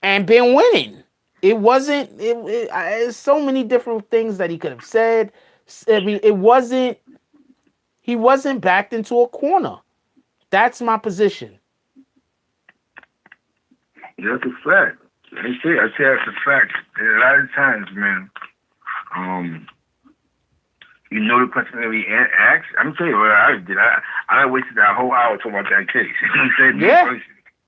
and been winning. It's so many different things that he could have said. I mean, he wasn't backed into a corner. That's my position. That's a fact. I say that's a fact. And a lot of times, man, you know the question that we asked. I'm telling you what I did. I wasted that whole hour talking about that case. You know what I'm saying? Yeah.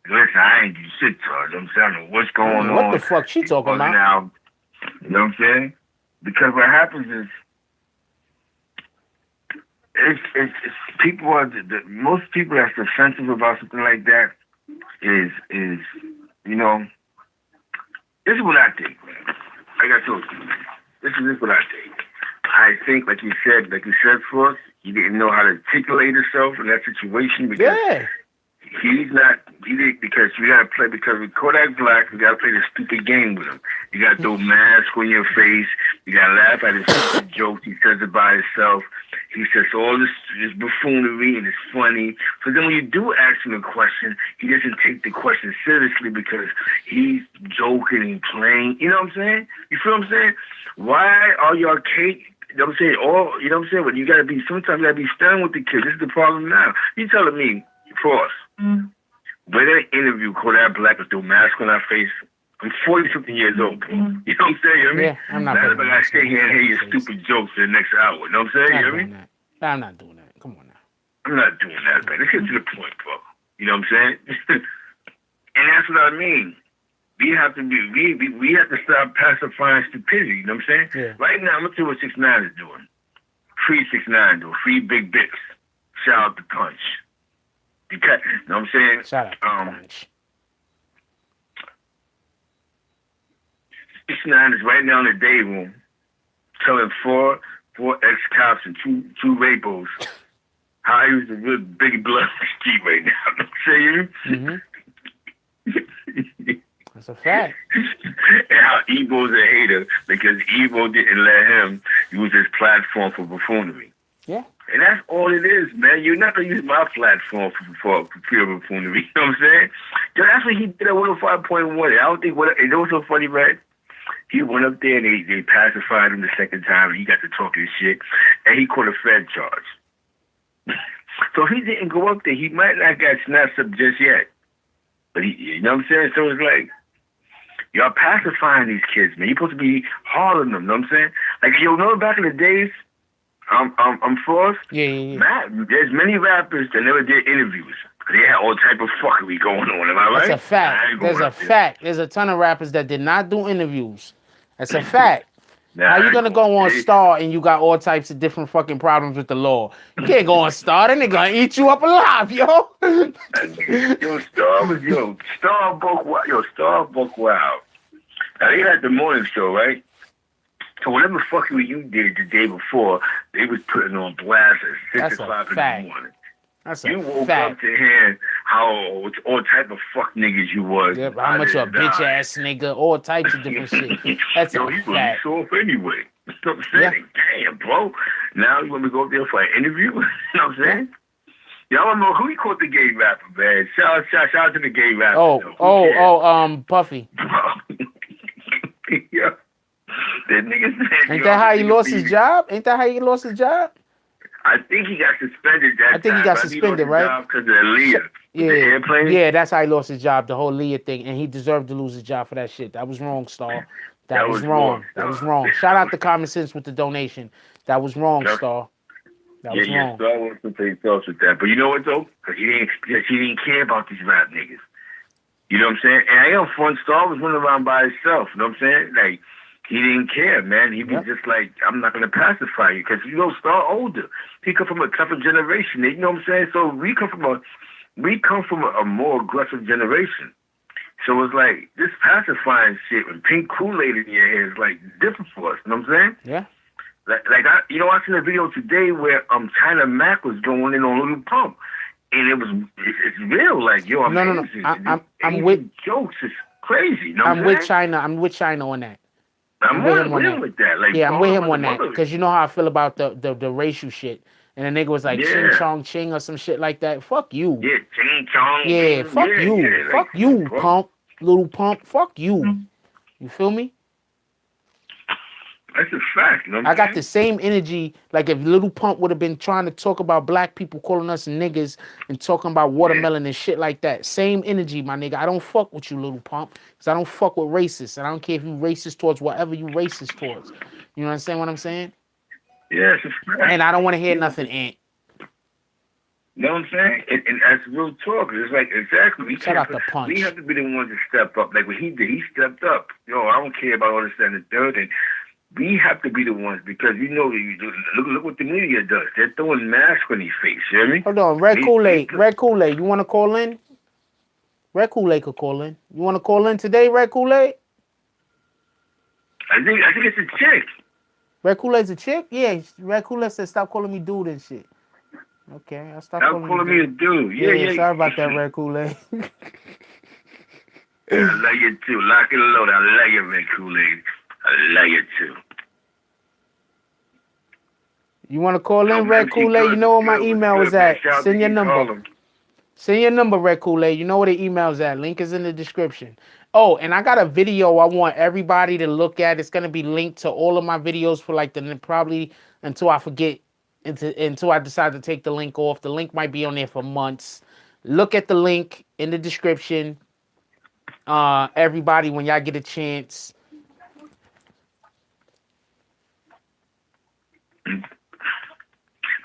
Listen, I ain't do shit to her. You know what I'm saying? I don't know what's going on. What the fuck she talking about? Now, you know what I'm saying? Because what happens is, it's people are most people that's defensive about something like that is you know, this is what I think, man. Like I told you, this is what I think. I think, like you said, for us, he didn't know how to articulate himself in that situation because because you gotta play, because with Kodak Black, you gotta play the stupid game with him. You gotta throw mask on your face, you gotta laugh at his stupid jokes he says about himself. He says all this buffoonery and it's funny. So then when you do ask him a question, he doesn't take the question seriously because he's joking and playing. You know what I'm saying? You feel what I'm saying? Why are y'all cake? You know what I'm saying? You know what I'm saying? But sometimes you gotta be stern with the kids. This is the problem now. You telling me, Frost, when they interview Kodak Black with the mask on our face, I'm 40-something years old, bro. You know what I'm saying? You know what I mean? Yeah, I'm not. I gotta stay here and hear your stupid jokes for the next hour. You know what I'm saying? You know what I mean? I'm not doing that. Come on now. I'm not doing that, man. Let's get to the point, bro. You know what I'm saying? And that's what I mean. We have to stop pacifying stupidity. You know what I'm saying? Yeah. Right now, I'm gonna tell you what 6ix9ine is doing. Free 6ix9ine doing. Free Big Bips. Shout out the Punch. Because, you know what I'm saying? Shout out the Punch. 6ix9ine is right now in the day room telling four ex-cops and two rapos how he was a real big blood on the street right now. You know what I'm saying? That's a fact. And how Evo's a hater because Evo didn't let him use his platform for buffoonery. Yeah. And that's all it is, man. You're not going to use my platform for pure buffoonery. You know what I'm saying? Yo, that's what he did at 105.1. I don't think it was so funny, right? He went up there and they pacified him the second time and he got to talk his shit and he caught a Fed charge. So if he didn't go up there, he might not got snatched up just yet. But you know what I'm saying? So it's like, y'all pacifying these kids, man. You're supposed to be hard on them, you know what I'm saying? Like, you know, back in the days, I'm Frost. Yeah. There's many rappers that never did interviews. They had all type of fuckery going on, am I right? That's a fact. There's a fact. There's a ton of rappers that did not do interviews. That's a fact. How you gonna go on Star and you got all types of different fucking problems with the law? You can't go on Star, then they gonna eat you up alive, yo. Star book wild. Now they had the morning show, right? So whatever fuckery you did the day before, they was putting on blast at 6 o'clock in the morning. You woke up to hear how all type of fuck niggas you was. Yep, how much a bitch ass nigga, all types of different shit. That's a fact. He was off anyway. You know what I'm saying? Yeah. Damn, bro. Now you want me to go up there for an interview? You know what I'm saying? Y'all don't know who he called the gay rapper, man. Shout out to the gay rapper. Puffy. Yeah. That nigga said, Ain't that how he lost his job? Ain't that how he lost his job? I think he got suspended that time. I think he got suspended, right? Because of Aaliyah. Yeah, the airplane. Yeah, that's how he lost his job, the whole Leah thing, and he deserved to lose his job for that shit. That was wrong, Star. That was wrong. That was wrong. Shout out to Common Sense with the donation. That was wrong, Star. That was wrong. Star wants to pay thoughts with that. But you know what, though? Because he didn't care about these rap niggas. You know what I'm saying? And I am fun. Star was running around by himself. You know what I'm saying? Like, he didn't care, man. He was just like, I'm not going to pacify you. Because, you know, Star older. He come from a tougher generation. You know what I'm saying? So we come from a more aggressive generation. So it's like, this pacifying shit with pink Kool-Aid in your hair is like different for us. You know what I'm saying? Yeah. I seen a video today where China Mac was going in on Lil Pump. And it's real, like, yo, No. I'm with jokes. It's crazy. You know I'm with China. I'm with China on that. I'm with him on that. Like, yeah, I'm with him on that because you know how I feel about the racial shit. And the nigga was like Ching Chong Ching or some shit like that. Fuck you. Yeah, Ching Chong. Yeah, fuck you. Yeah, fuck you, Pump, Little Pump. Fuck you. You feel me? That's a fact. You know what I got the same energy. Like if Little Pump would have been trying to talk about black people calling us niggas and talking about watermelon and shit like that. Same energy, my nigga. I don't fuck with you, Little Pump, because I don't fuck with racists. And I don't care if you racist towards whatever you racist towards. You understand what I'm saying? Yeah, it's a fact. And I don't want to hear nothing, Ant. You know what I'm saying? And that's real talk. It's like, exactly. Shout out to Punch. We have to be the ones to step up. Like what he did, he stepped up. Yo, I don't care about all this and the third. And we have to be the ones because you know, look what the media does. They're throwing masks on their face. You hear me? Hold on, Red Kool-Aid. Red Kool-Aid, you want to call in? Red Kool-Aid could call in. You want to call in today, Red Kool-Aid? I think it's a chick. Red Kool-Aid's a chick? Yeah, Red Kool-Aid said stop calling me dude and shit. Okay, I'll stop calling me a dude. Yeah. Sorry about that, Red Kool-Aid. I love you too. Lock and load. I love you, Red Kool-Aid. I love you too. You want to call in, Red Kool-Aid? You know where my email is at. Send your number. Send your number, Red Kool-Aid. You know where the email's at. Link is in the description. Oh, and I got a video I want everybody to look at. It's going to be linked to all of my videos for like probably until I forget, until I decide to take the link off. The link might be on there for months. Look at the link in the description. Everybody, when y'all get a chance.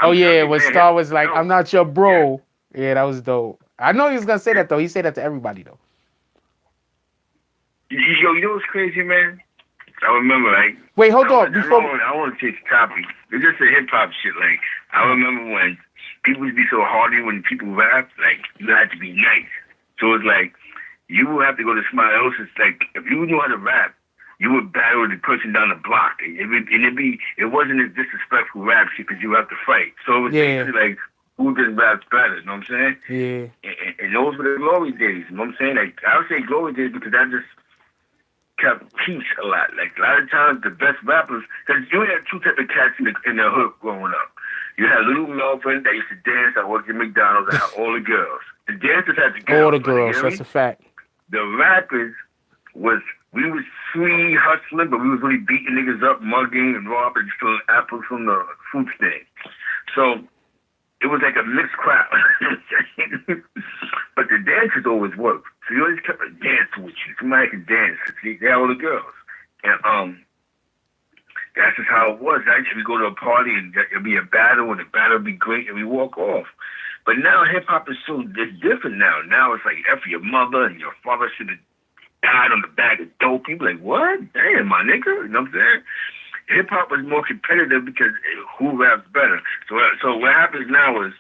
Oh, yeah, when Star was like, I'm not your bro. Yeah, that was dope. I know he was going to say that, though. He said that to everybody, though. Yo, you know what's crazy, man? I remember, like... Wait, hold on. I want to change the topic. It's just a hip-hop shit. Like, I remember when people would be so hardy when people rap, like, you had to be nice. So it's like, you would have to go to somebody else's... Like, if you knew how to rap, you would battle the person down the block. It wasn't a disrespectful rap shit because you have to fight. So it was basically like, who just raps better, you know what I'm saying? Yeah. And those were the glory days, you know what I'm saying? Like, I would say glory days because that just kept peace a lot. Like, a lot of times the best rappers, because you had two types of cats in the hood growing up. You had Little Melvin that used to dance at work at McDonald's and had all the girls. The dancers had the girls. All the girls, that's a fact. The rappers we was free hustling, but we was really beating niggas up, mugging and robbing, stealing apples from the food stand. So it was like a mixed crowd. But the dances always worked. So you always kept a dance with you. Somebody could dance. They had all the girls. And that's just how it was. Actually, we go to a party and it'll be a battle, and the battle will be great, and we walk off. But now hip-hop is it's different now. Now it's like, F your mother and your father should have died on the bag of dope. People like, what? Damn, my nigga. You know what I'm saying? Hip-hop is more competitive because who raps better. So what happens now is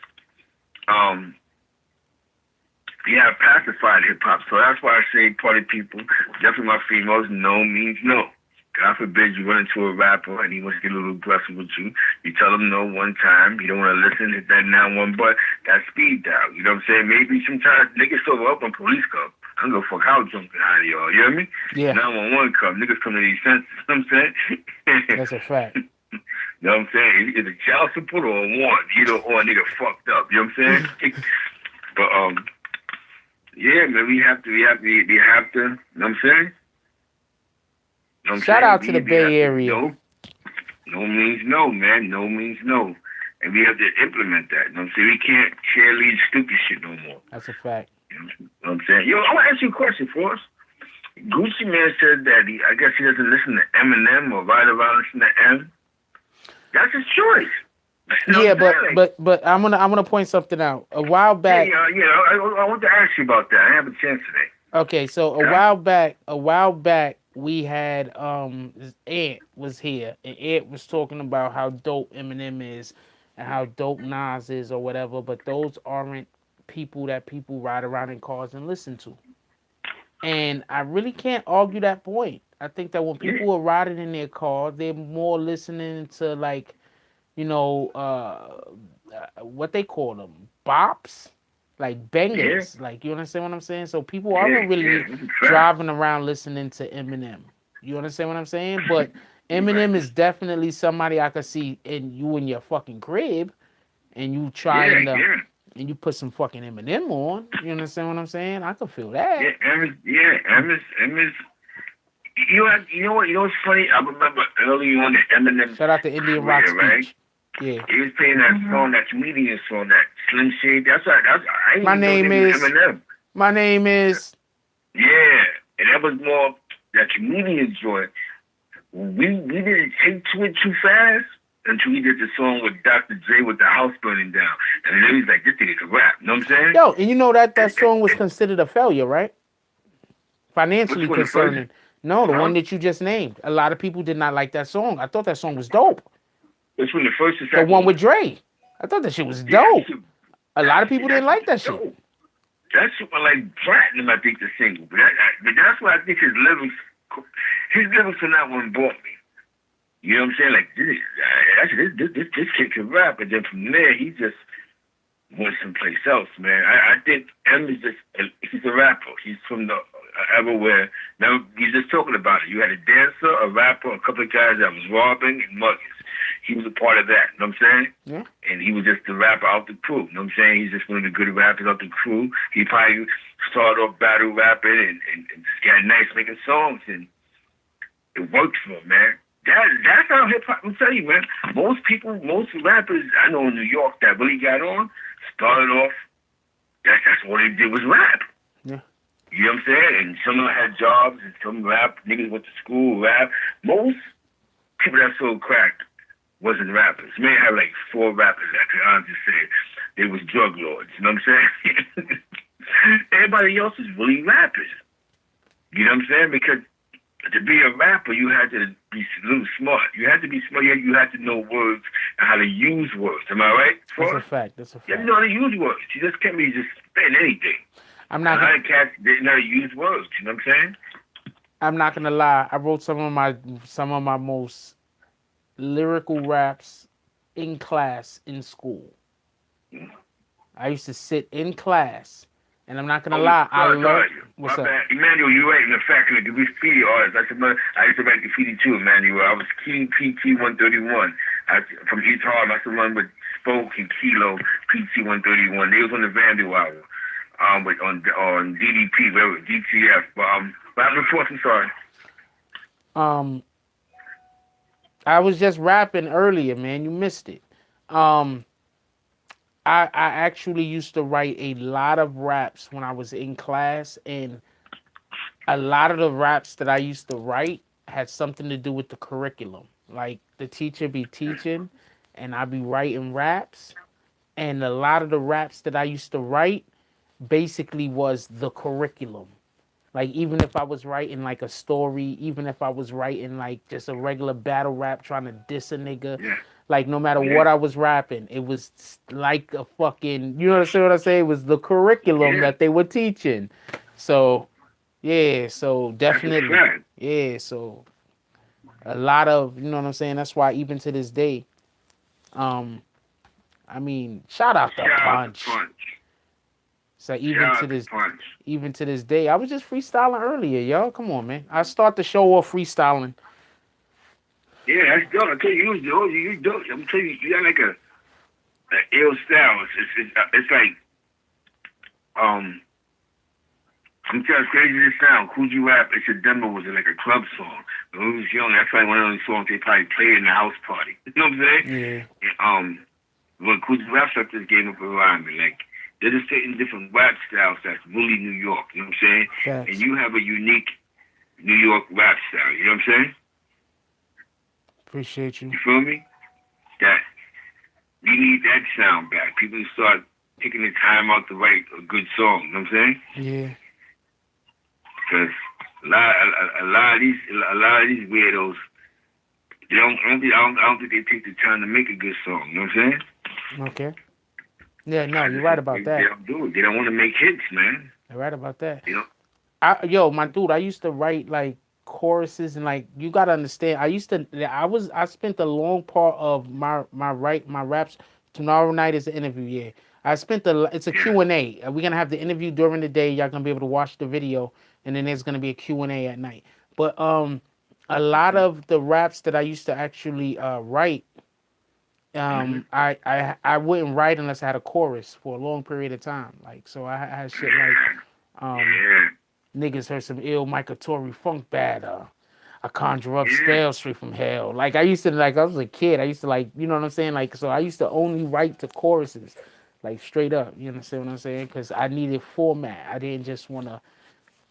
you have pacified hip-hop. So that's why I say party people, definitely my females, no means no. God forbid you run into a rapper and he wants to get a little aggressive with you. You tell him no one time. You don't want to listen. Hit that 911 button. That speed dial. You know what I'm saying? Maybe sometimes niggas still up when police come. I don't give a fuck how jumping out of y'all. You hear me? Yeah. 911 come. Niggas come to these senses. You know what I'm saying? That's a fact. You know what I'm saying? Either child support or one. Either or, nigga fucked up. You know what I'm saying? But yeah, man, we have to. You know what I'm saying? You know what I'm Shout saying? out to the Bay Area. No means no, man. No means no. And we have to implement that. You know what I'm saying? We can't cheerlead stupid shit no more. That's a fact. You know what I'm saying? Yo, I want to ask you a question, Forrest. Gucci Man said that I guess he doesn't listen to Eminem or ride around listen to M. That's his choice. You know Yeah, like, but I'm gonna point something out. A while back. I want to ask you about that. I have a chance today. Okay, so a while back, we had his aunt was here, and Aunt was talking about how dope Eminem is, and how dope Nas is, or whatever. But those aren't people that people ride around in cars and listen to. And I really can't argue that point. I think that when people are riding in their car, they're more listening to like, what they call them, bops, like bangers. Yeah. Like, you understand what I'm saying? So people aren't really driving around listening to Eminem. You understand what I'm saying? But Eminem is definitely somebody I could see in your fucking crib, and you trying to. And you put some fucking Eminem on. You understand what I'm saying? I can feel that. Eminem. You know what's funny? I remember early on the Eminem. Shout out to Indian Rock Speech. Right? Yeah. He was playing that song, that comedian song, that Slim Shady. That's right. My name is Eminem. My name is. Yeah, and that was more that comedian joint. We didn't take to it too fast until we did the song with Dr. Dre with the house burning down. And then he was like, this thing is a rap. You know what I'm saying? Yo, and you know that song was considered a failure, right? Financially concerning. No, the one that you just named. A lot of people did not like that song. I thought that song was dope. Which one, the first or second? The one with Dre. I thought that shit was dope. A lot of people didn't like that shit. That's like Platinum, I think, the single. But that's why I think his lyrics on that one bought me. You know what I'm saying? Like, this kid can rap, and then from there, he just went someplace else, man. I think M is he's a rapper. He's from the era where, now, you're just talking about it. You had a dancer, a rapper, a couple of guys that was robbing and mugging. He was a part of that, you know what I'm saying? Yeah. And he was just the rapper out the crew, you know what I'm saying? He's just one of the good rappers out the crew. He probably started off battle rapping and got nice making songs, and it worked for him, man. That's how hip-hop, I'm telling you, man. Most rappers I know in New York that really got on, started off, that's all they did was rap. Yeah. You know what I'm saying? And some of them had jobs, and some niggas went to school, rap. Most people that sold crack wasn't rappers. You may have like 4 rappers that could honestly say they was drug lords. You know what I'm saying? Everybody else is really rappers. You know what I'm saying? Because to be a rapper, you had to be a little smart. You had to be smart. You had to know words and how to use words. Am I right? That's a fact. You have to know how to use words. You just can't be just spitting anything. I'm not. A lot of cats didn't know how to use words. You know what I'm saying? I'm not gonna lie. I wrote some of my most lyrical raps in class in school. I used to sit in class, and I'm not gonna lie. I learned. What's up, Emmanuel? You're right in the fact that the graffiti artist. I used to write graffiti too, Emmanuel. I was King PT 131 from East Harlem. That's the one with Spoke and Kilo PT 131. They was on the Vandal album. On DDP, DTF. But I'm sorry. I was just rapping earlier, man. You missed it. I actually used to write a lot of raps when I was in class, and a lot of the raps that I used to write had something to do with the curriculum. Like the teacher be teaching, and I be writing raps, and a lot of the raps that I used to write basically was the curriculum. Like, even if I was writing like a story, even if I was writing like just a regular battle rap trying to diss a nigga, like no matter what I was rapping, it was like a fucking, you know what I'm saying? It was the curriculum that they were teaching. So, yeah, so definitely. Yeah, so a lot of, you know what I'm saying? That's why even to this day, I mean, shout out to Punch. So even to this day, I was just freestyling earlier, y'all. Come on, man. I start the show off freestyling. Yeah, that's dope. I tell you, you dope. I'm telling you, you got like a ill style. It's like um. I'm telling you, crazy as it sound. Coogee Rap, it's a demo, was like a club song. When we was young, that's like one of those songs they probably played in the house party. You know what I'm saying? Yeah. And, when Coogee Rap started this game up around me, like, there's a certain different rap styles that's really New York. You know what I'm saying? Facts. And you have a unique New York rap style. You know what I'm saying? Appreciate you. You feel me? That we need that sound back. People start taking the time out to write a good song. You know what I'm saying? Yeah. Because a lot of these weirdos, I don't think they take the time to make a good song. You know what I'm saying? Okay. Yeah, no, you're right about that. They don't do it. They don't want to make hits, man. You're right about that. You know? Yo, my dude, I used to write like choruses and like you gotta understand. I spent a long part of my raps. Tomorrow night is the interview. Yeah, it's a Q&A. We're gonna have the interview during the day. Y'all gonna be able to watch the video, and then there's gonna be a Q&A at night. But a lot of the raps that I used to actually write. I wouldn't write unless I had a chorus for a long period of time. Like, so I had shit like niggas heard some ill Michael Tory funk bad. I conjure up spells straight from hell. Like I used to, like I was a kid. I used to like, you know what I'm saying? Like, so I used to only write the choruses, like straight up. You understand what I'm saying? Because I needed format. I didn't just want to.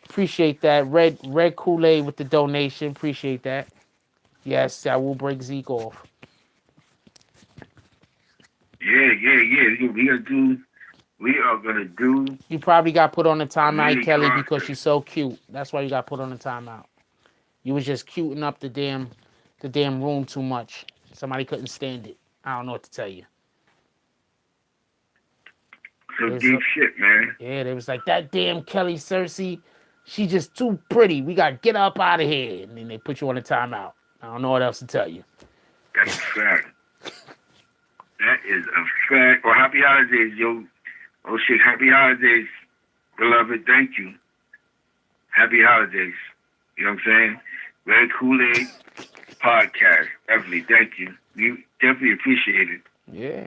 Appreciate that. Red Kool-Aid with the donation. Appreciate that. Yes, I will break Zeke off. Yeah. We are gonna do. You probably got put on the timeout, Really Kelly, because you're so cute. That's why you got put on the timeout. You was just cuting up the damn room too much. Somebody couldn't stand it. I don't know what to tell you. Some deep shit, man. Yeah, they was like, that damn Kelly Cersei, she just too pretty. We got to get up out of here. And then they put you on the timeout. I don't know what else to tell you. That's a fact. That is a fact. Well, happy holidays, yo. Oh, shit, happy holidays, beloved. Thank you. Happy holidays. You know what I'm saying? Red Kool-Aid podcast. Definitely, thank you. You definitely appreciate it. Yeah.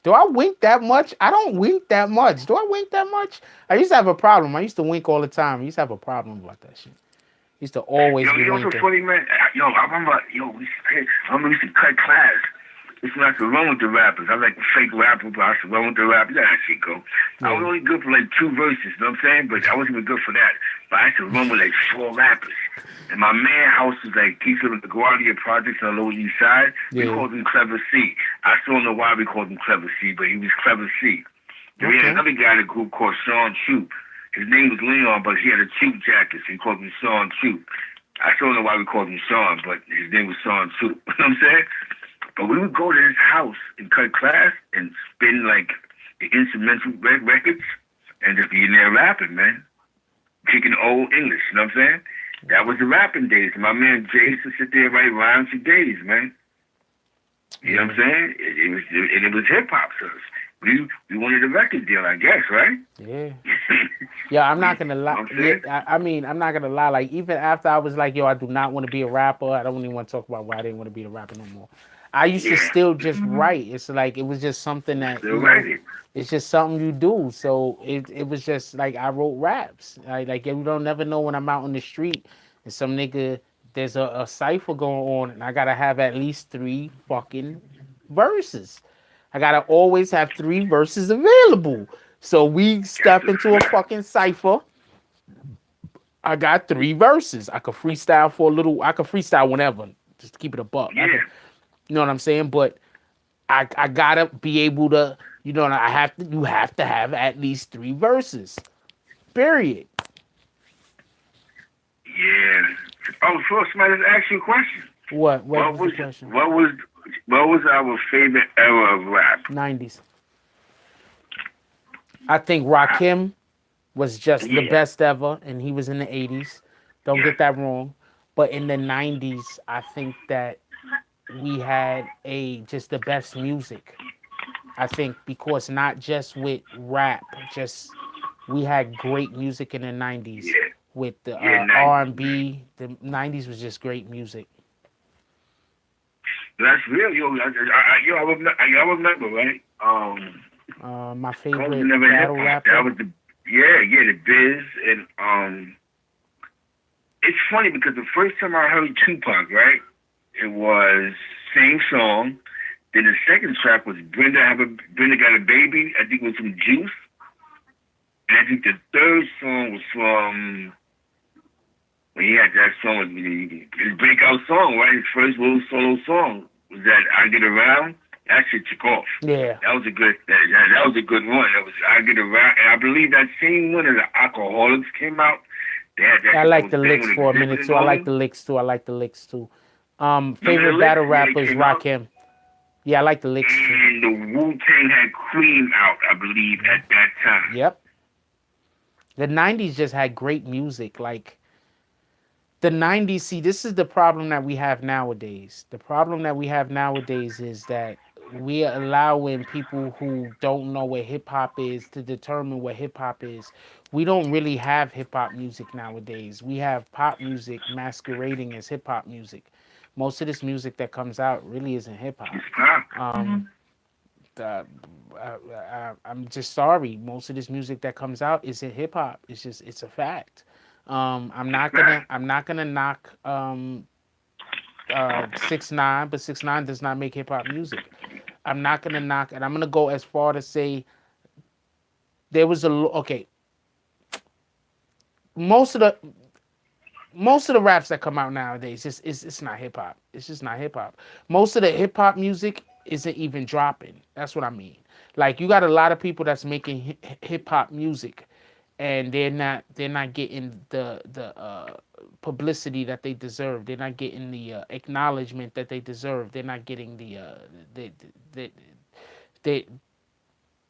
Do I wink that much? I don't wink that much. Do I wink that much? I used to have a problem. I used to wink all the time. I used to have a problem about that shit. I used to always be winking. You know what's so funny, man? Yo, I remember, we used to cut class. It's not to run with the rappers. I'm like a fake rapper, but I used to run with the rappers. That shit go. Yeah. I was only good for like 2 verses, you know what I'm saying? But I wasn't even good for that. But I used to run with like 4 rappers. And my man house was like, he's living the Guardia Projects on the Lower East Side. We called him Clever C. I still don't know why we called him Clever C, but he was Clever C. And we had another guy in the group called Sean Troop. His name was Leon, but he had a Troop jacket, so he called him Sean Troop. I still don't know why we called him Sean, but his name was Sean Troop. You know what I'm saying? But we would go to his house and cut class and spin like the instrumental records and just be in there rapping, man. Kicking old English, you know what I'm saying? That was the rapping days. My man Jay used to sit there and write rhymes for days, man. You know what I'm saying? It was hip hop to us. We wanted a record deal, I guess, right? Yeah. Yeah, I'm not gonna lie. I mean, I'm not gonna lie. Like even after I was like, yo, I do not want to be a rapper. I don't even want to talk about why I didn't want to be a rapper no more. I used to still just write. It's like it was just something that it's just something you do. So it was just like I wrote raps. Like you don't never know when I'm out on the street and some nigga there's a cipher going on and I gotta have at least 3 fucking verses. I gotta always have 3 verses available. So we step into a fucking cipher. I got 3 verses. I could freestyle for a little. I could freestyle whenever, just to keep it a buck. Yeah. You know what I'm saying? But I gotta be able to. You know, you have to have at least 3 verses. Period. Yeah. Oh, first, somebody ask you a question. What was the question? What was our favorite era of rap? 90s. I think Rakim was just the best ever, and he was in the 80s. Don't get that wrong. But in the 90s, I think that we had just the best music. I think because not just with rap, we had great music in the 90s. With the R&B, the 90s was just great music. That's real, yo. I remember, right? My What was the favorite name of hip battle hop? That rapper. was the the Biz and It's funny because the first time I heard Tupac, right, it was same song. Then the second track was Brenda got a baby. I think it was from Juice. And I think the third song was from when he had that song, his breakout song, right? His first little solo song was that I Get Around. That shit took off. Yeah. That was a good. That was a good one. That was I Get Around, and I believe that same one of the Alcoholics came out. They had that I shit that like was the big licks with for a minute exhibit too. I on like them. the licks too. I like the licks too. Remember Favorite the Licks? battle Yeah, they rappers, came out. Rakim. Yeah, I like the licks too. And the Wu-Tang had Cream out, I believe, at that time. Yep. The 90s just had great music. Like, the 90s, see, this is the problem that we have nowadays. The problem that we have nowadays is that we are allowing people who don't know what hip hop is to determine what hip hop is. We don't really have hip hop music nowadays. We have pop music masquerading as hip hop music. Most of this music that comes out really isn't hip hop. It's pop. Uh, I'm just sorry. Most of this music that comes out isn't hip hop. It's a fact. I'm not gonna knock 6ix9ine, but 6ix9ine does not make hip hop music. I'm not gonna knock, and I'm gonna go as far to say there was okay. Most of the raps that come out nowadays, it's not hip hop. It's just not hip hop. Most of the hip hop music isn't even dropping. That's what I mean. Like, you got a lot of people that's making hip hop music, and they're not getting the publicity that they deserve. They're not getting the acknowledgement that they deserve. They're not getting they they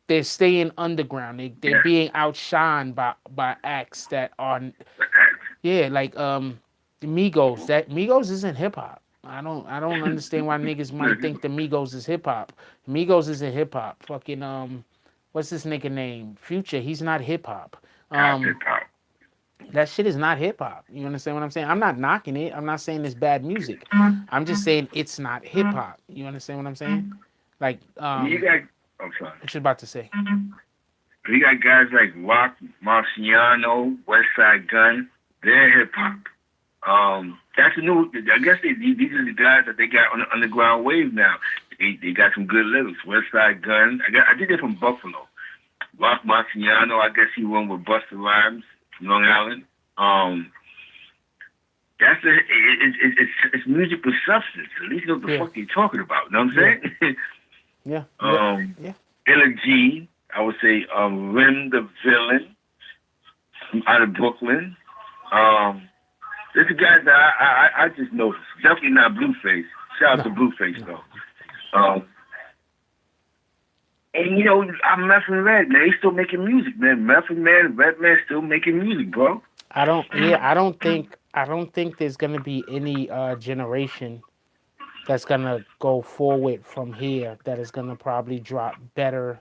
they're staying underground. They're being outshined by acts that are, yeah, like the Migos. That Migos isn't hip hop. I don't understand why niggas might think the Migos is hip hop. Migos isn't hip hop. Fucking what's this nigga name? Future. He's not hip hop. That shit is not hip hop. You understand what I'm saying? I'm not knocking it. I'm not saying it's bad music. I'm just saying it's not hip hop. You understand what I'm saying? Like You got, I'm sorry. what you about to say? You got guys like Rock Marciano, West Side Gun. They're hip hop. That's a new. I guess these are the guys that they got on the underground wave now. They got some good lyrics. West Side Gun. I think they're from Buffalo. Rock Marciano. I guess he won with Busta Rhymes from Long Island. It's music with substance. At least you know what the fuck they're talking about. You know what I'm saying? Yeah. Illa G. I would say Rim the Villain out of Brooklyn. There's a guy that I just know. Definitely not Blueface. Shout out to Blueface though. And you know, I'm Meth and Red, man. They still making music, man. Meth and Redman still making music, bro. I don't think there's gonna be any generation that's gonna go forward from here that is gonna probably drop better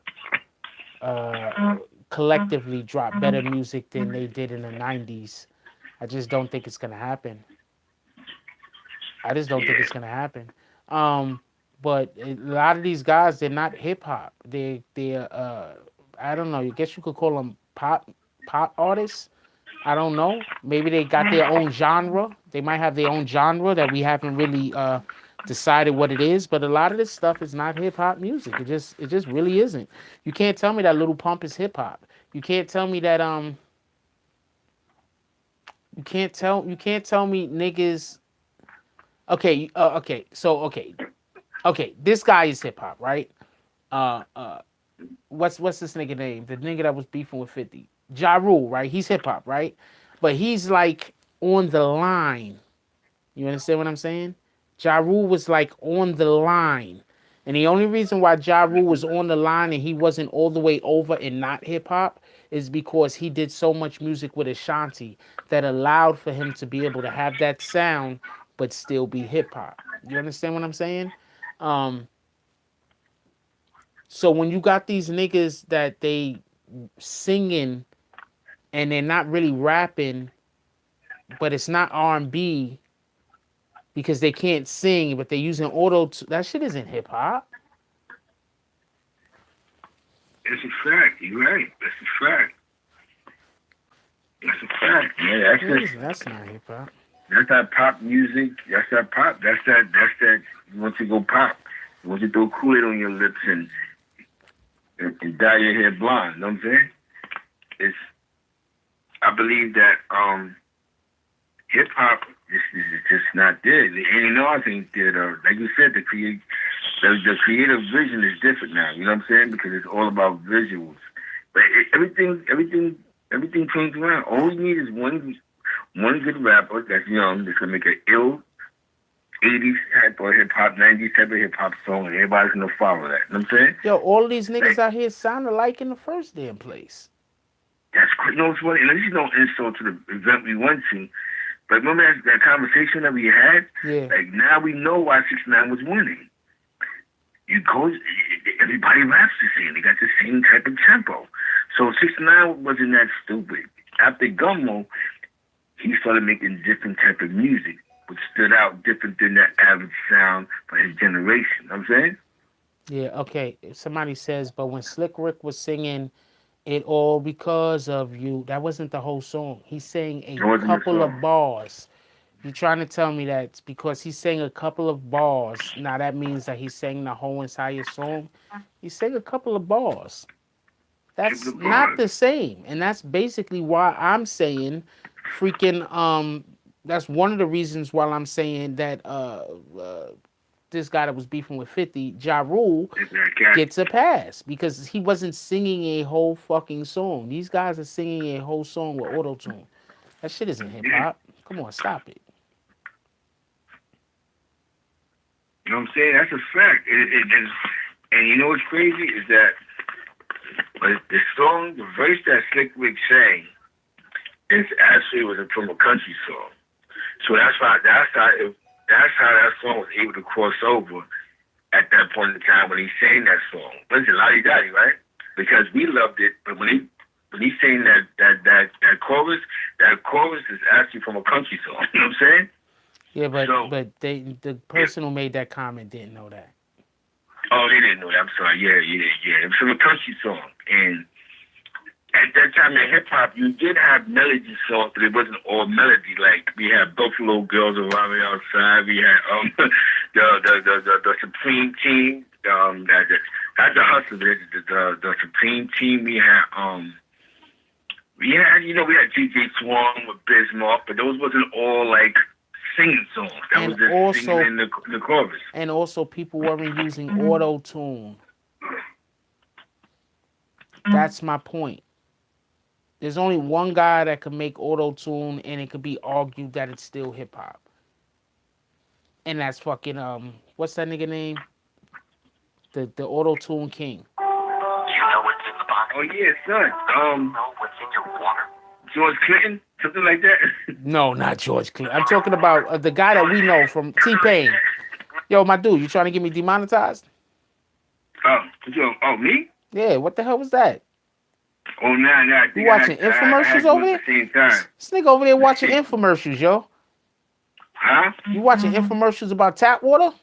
collectively drop better music than they did in the 90s. I just don't think it's gonna happen. I just don't think it's gonna happen. But a lot of these guys, they're not hip hop. They're I don't know. I guess you could call them pop artists. I don't know. Maybe they got their own genre. They might have their own genre that we haven't really decided what it is. But a lot of this stuff is not hip hop music. It just really isn't. You can't tell me that Little Pump is hip hop. You can't tell me that You can't tell me niggas. Okay, okay. This guy is hip hop, right? What's this nigga name? The nigga that was beefing with 50. Ja Rule, right? He's hip hop, right? But he's like on the line. You understand what I'm saying? Ja Rule was like on the line. And the only reason why Ja Rule was on the line and he wasn't all the way over and not hip hop is because he did so much music with Ashanti that allowed for him to be able to have that sound but still be hip hop. You understand what I'm saying? So when you got these niggas that they singing and they're not really rapping, but it's not R&B, because they can't sing, but they're using auto. That shit isn't hip hop. It's a fact. You're right. That's a fact. That's a fact. Yeah, That's not hip hop. that's that pop music. That's that pop. That's that. You want to go pop. You want to throw Kool-Aid on your lips and dye your hair blonde. You know what I'm saying? It's. I believe that hip hop is just not there. And I think that like you said, the creative vision is different now. You know what I'm saying? Because it's all about visuals. But everything turns around. All we need is one good rapper that's young that's gonna make an ill 80s type of hip hop, 90s type of hip hop song, and everybody's gonna follow that. You know what I'm saying? Yo, all these niggas out here sound alike in the first damn place. That's great. You know what's funny? And this is no insult to the event we went to. But remember that conversation that we had? Yeah. Like, now we know why 6ix9ine was winning. Everybody raps the same. They got the same type of tempo. So 6ix9ine wasn't that stupid. After Gummo, he started making different type of music, which stood out different than the average sound for his generation. You know what I'm saying? Yeah, okay. Somebody says, but when Slick Rick was singing It All Because of You, that wasn't the whole song. He sang a couple of bars. You're trying to tell me that because he sang a couple of bars, now that means that he sang the whole entire song? He sang a couple of bars. That's not the same. And that's basically why I'm saying freaking that's one of the reasons why I'm saying that this guy that was beefing with 50, Ja Rule, gets a pass because he wasn't singing a whole fucking song. These guys are singing a whole song with auto-tune. That shit isn't hip hop. Come on, stop it. You know what I'm saying? That's a fact. And you know what's crazy is that the song, the verse that Slick Rick sang, is actually was from a country song. So that's how that song was able to cross over at that point in time when he sang that song. Listen, Lottie right? Because we loved it, but when he sang that chorus is actually from a country song. You know what I'm saying? Yeah, but the person who made that comment didn't know that. Oh, they didn't know that. I'm sorry. Yeah. It was from a country song. And at that time in hip hop, you did have melody songs, but it wasn't all melody. Like we had Buffalo Girls Arriving Outside. We had the Supreme Team. That's the Hustle. The Supreme Team. We had we had DJ Swan with Bismarck, but those wasn't all like singing songs. That was just singing in the chorus. And also, people weren't using auto-tune. That's my point. There's only one guy that can make auto-tune, and it could be argued that it's still hip-hop. And that's fucking, what's that nigga name? The auto-tune king. Do you know what's in the box? Oh, yeah, son. Do you know what's in your water? George Clinton? Something like that? No, not George Clinton. I'm talking about the guy that we know from T-Pain. Yo, my dude, you trying to get me demonetized? Me? Yeah, what the hell was that? Oh, nah. You watching infomercials over there? At the same time. This nigga over there watching infomercials, yo. Huh? You watching infomercials about tap water?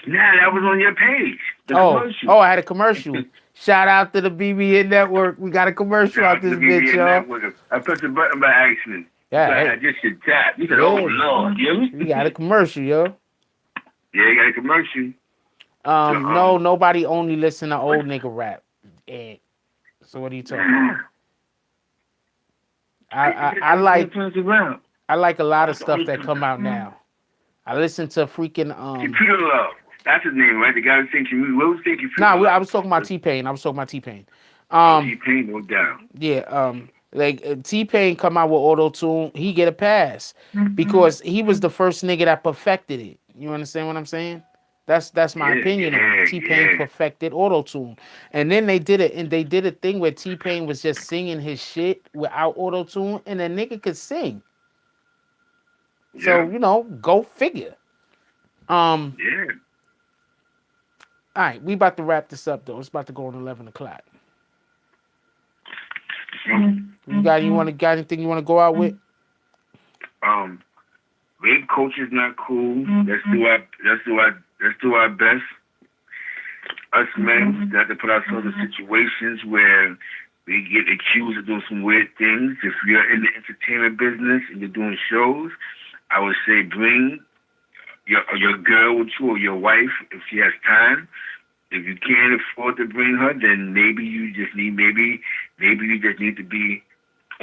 Nah, that was on your page. Oh, I had a commercial. Shout out to the BBN Network. We got a commercial out this bitch, y'all. I pressed the button by accident. Yeah, I just hit tap. You said, oh, Lord. We got a commercial, yo. Yeah, you got a commercial. No, nobody only listen to old nigga rap. And so what are you talking about? I like a lot of stuff that come out now. I listen to freaking Computer Love. That's his name, right? The guy who thinks you. What was thinking? I was talking about T-Pain. T-Pain, no doubt. Yeah. Like T-Pain come out with auto-tune, he get a pass because he was the first nigga that perfected it. You understand what I'm saying? That's my opinion on it. T-Pain perfected auto-tune. And then they did it, and they did a thing where T-Pain was just singing his shit without auto-tune, and the nigga could sing. So, go figure. All right, we about to wrap this up though. It's about to go on 11 o'clock. You got anything you want to go out with? Rape culture is not cool. Let's do our best. Us men have to put ourselves in situations where we get accused of doing some weird things. If you're in the entertainment business and you're doing shows, I would say bring your girl with you or your wife if she has time. If you can't afford to bring her, then maybe you just need to be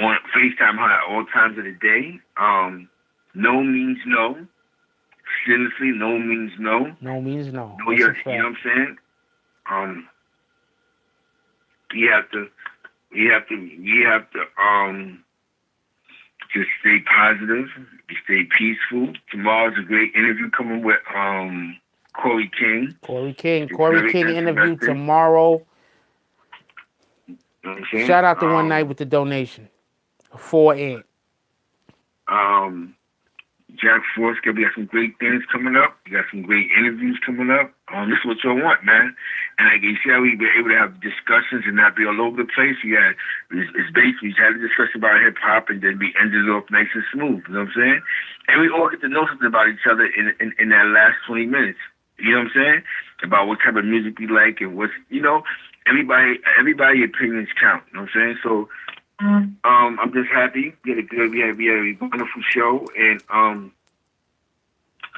on FaceTime her at all times of the day. No means no. Seriously, no means no. No means no. No, That's a you know fact. what I'm saying? We have to just stay positive, stay peaceful. Tomorrow's a great interview coming with Corey King. Corey King. It's Corey very King interview interesting. tomorrow. You know what I'm saying? Shout out to One Night with the donation. For Ant. Jack Forsker, we got some great things coming up. We got some great interviews coming up. This is what y'all want, man. And like you see how we've been able to have discussions and not be all over the place. It's basically we had a discussion about hip hop and then we ended it off nice and smooth. You know what I'm saying? And we all get to know something about each other in that last 20 minutes. You know what I'm saying? About what type of music we like and what's, everybody opinions count. You know what I'm saying? So I'm just happy. We had a wonderful show, and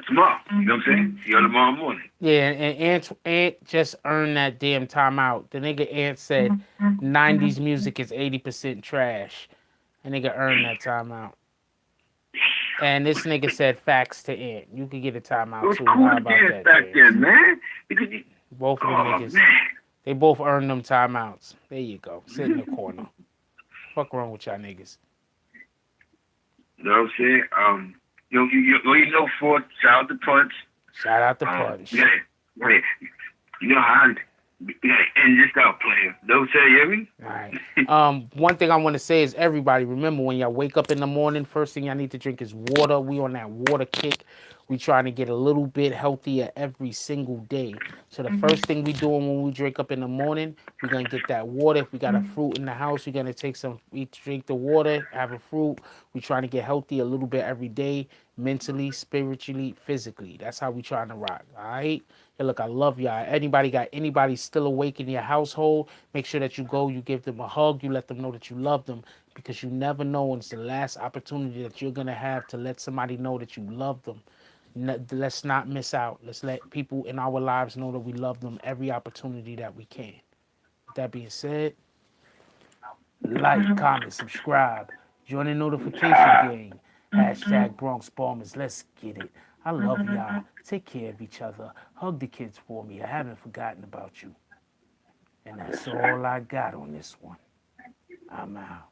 tomorrow. You know what I'm saying? See you tomorrow morning. Yeah, and Ant just earned that damn timeout. The nigga Ant said 90s music is 80% trash. The nigga earned that timeout. And this nigga said facts to Ant. You could get a timeout It was too. cool How to about dance that, back James? then, man. Because Both of them niggas. man. They both earned them timeouts. There you go. Sit in the corner. Fuck wrong with y'all niggas. You know what I'm saying? For shout out to Punch. Shout out to Punch. Yeah. You know how we gotta end this out, player. Don't say, you hear me? All right. One thing I want to say is everybody remember when y'all wake up in the morning, first thing y'all need to drink is water. We on that water kick. We trying to get a little bit healthier every single day. So the first thing we doing when we drink up in the morning, we're gonna get that water. If we got a fruit in the house, we're gonna drink the water, have a fruit. We trying to get healthy a little bit every day, mentally, spiritually, physically. That's how we trying to rock. All right. Hey, look, I love y'all. Anybody still awake in your household? Make sure that you go, you give them a hug, you let them know that you love them, because you never know when it's the last opportunity that you're gonna have to let somebody know that you love them. Let's not miss out. Let's let people in our lives know that we love them every opportunity that we can. With that being said, like, comment, subscribe, join the notification gang. Hashtag Bronx Bombers. Let's get it. I love y'all. Take care of each other. Hug the kids for me. I haven't forgotten about you. And that's all I got on this one. I'm out.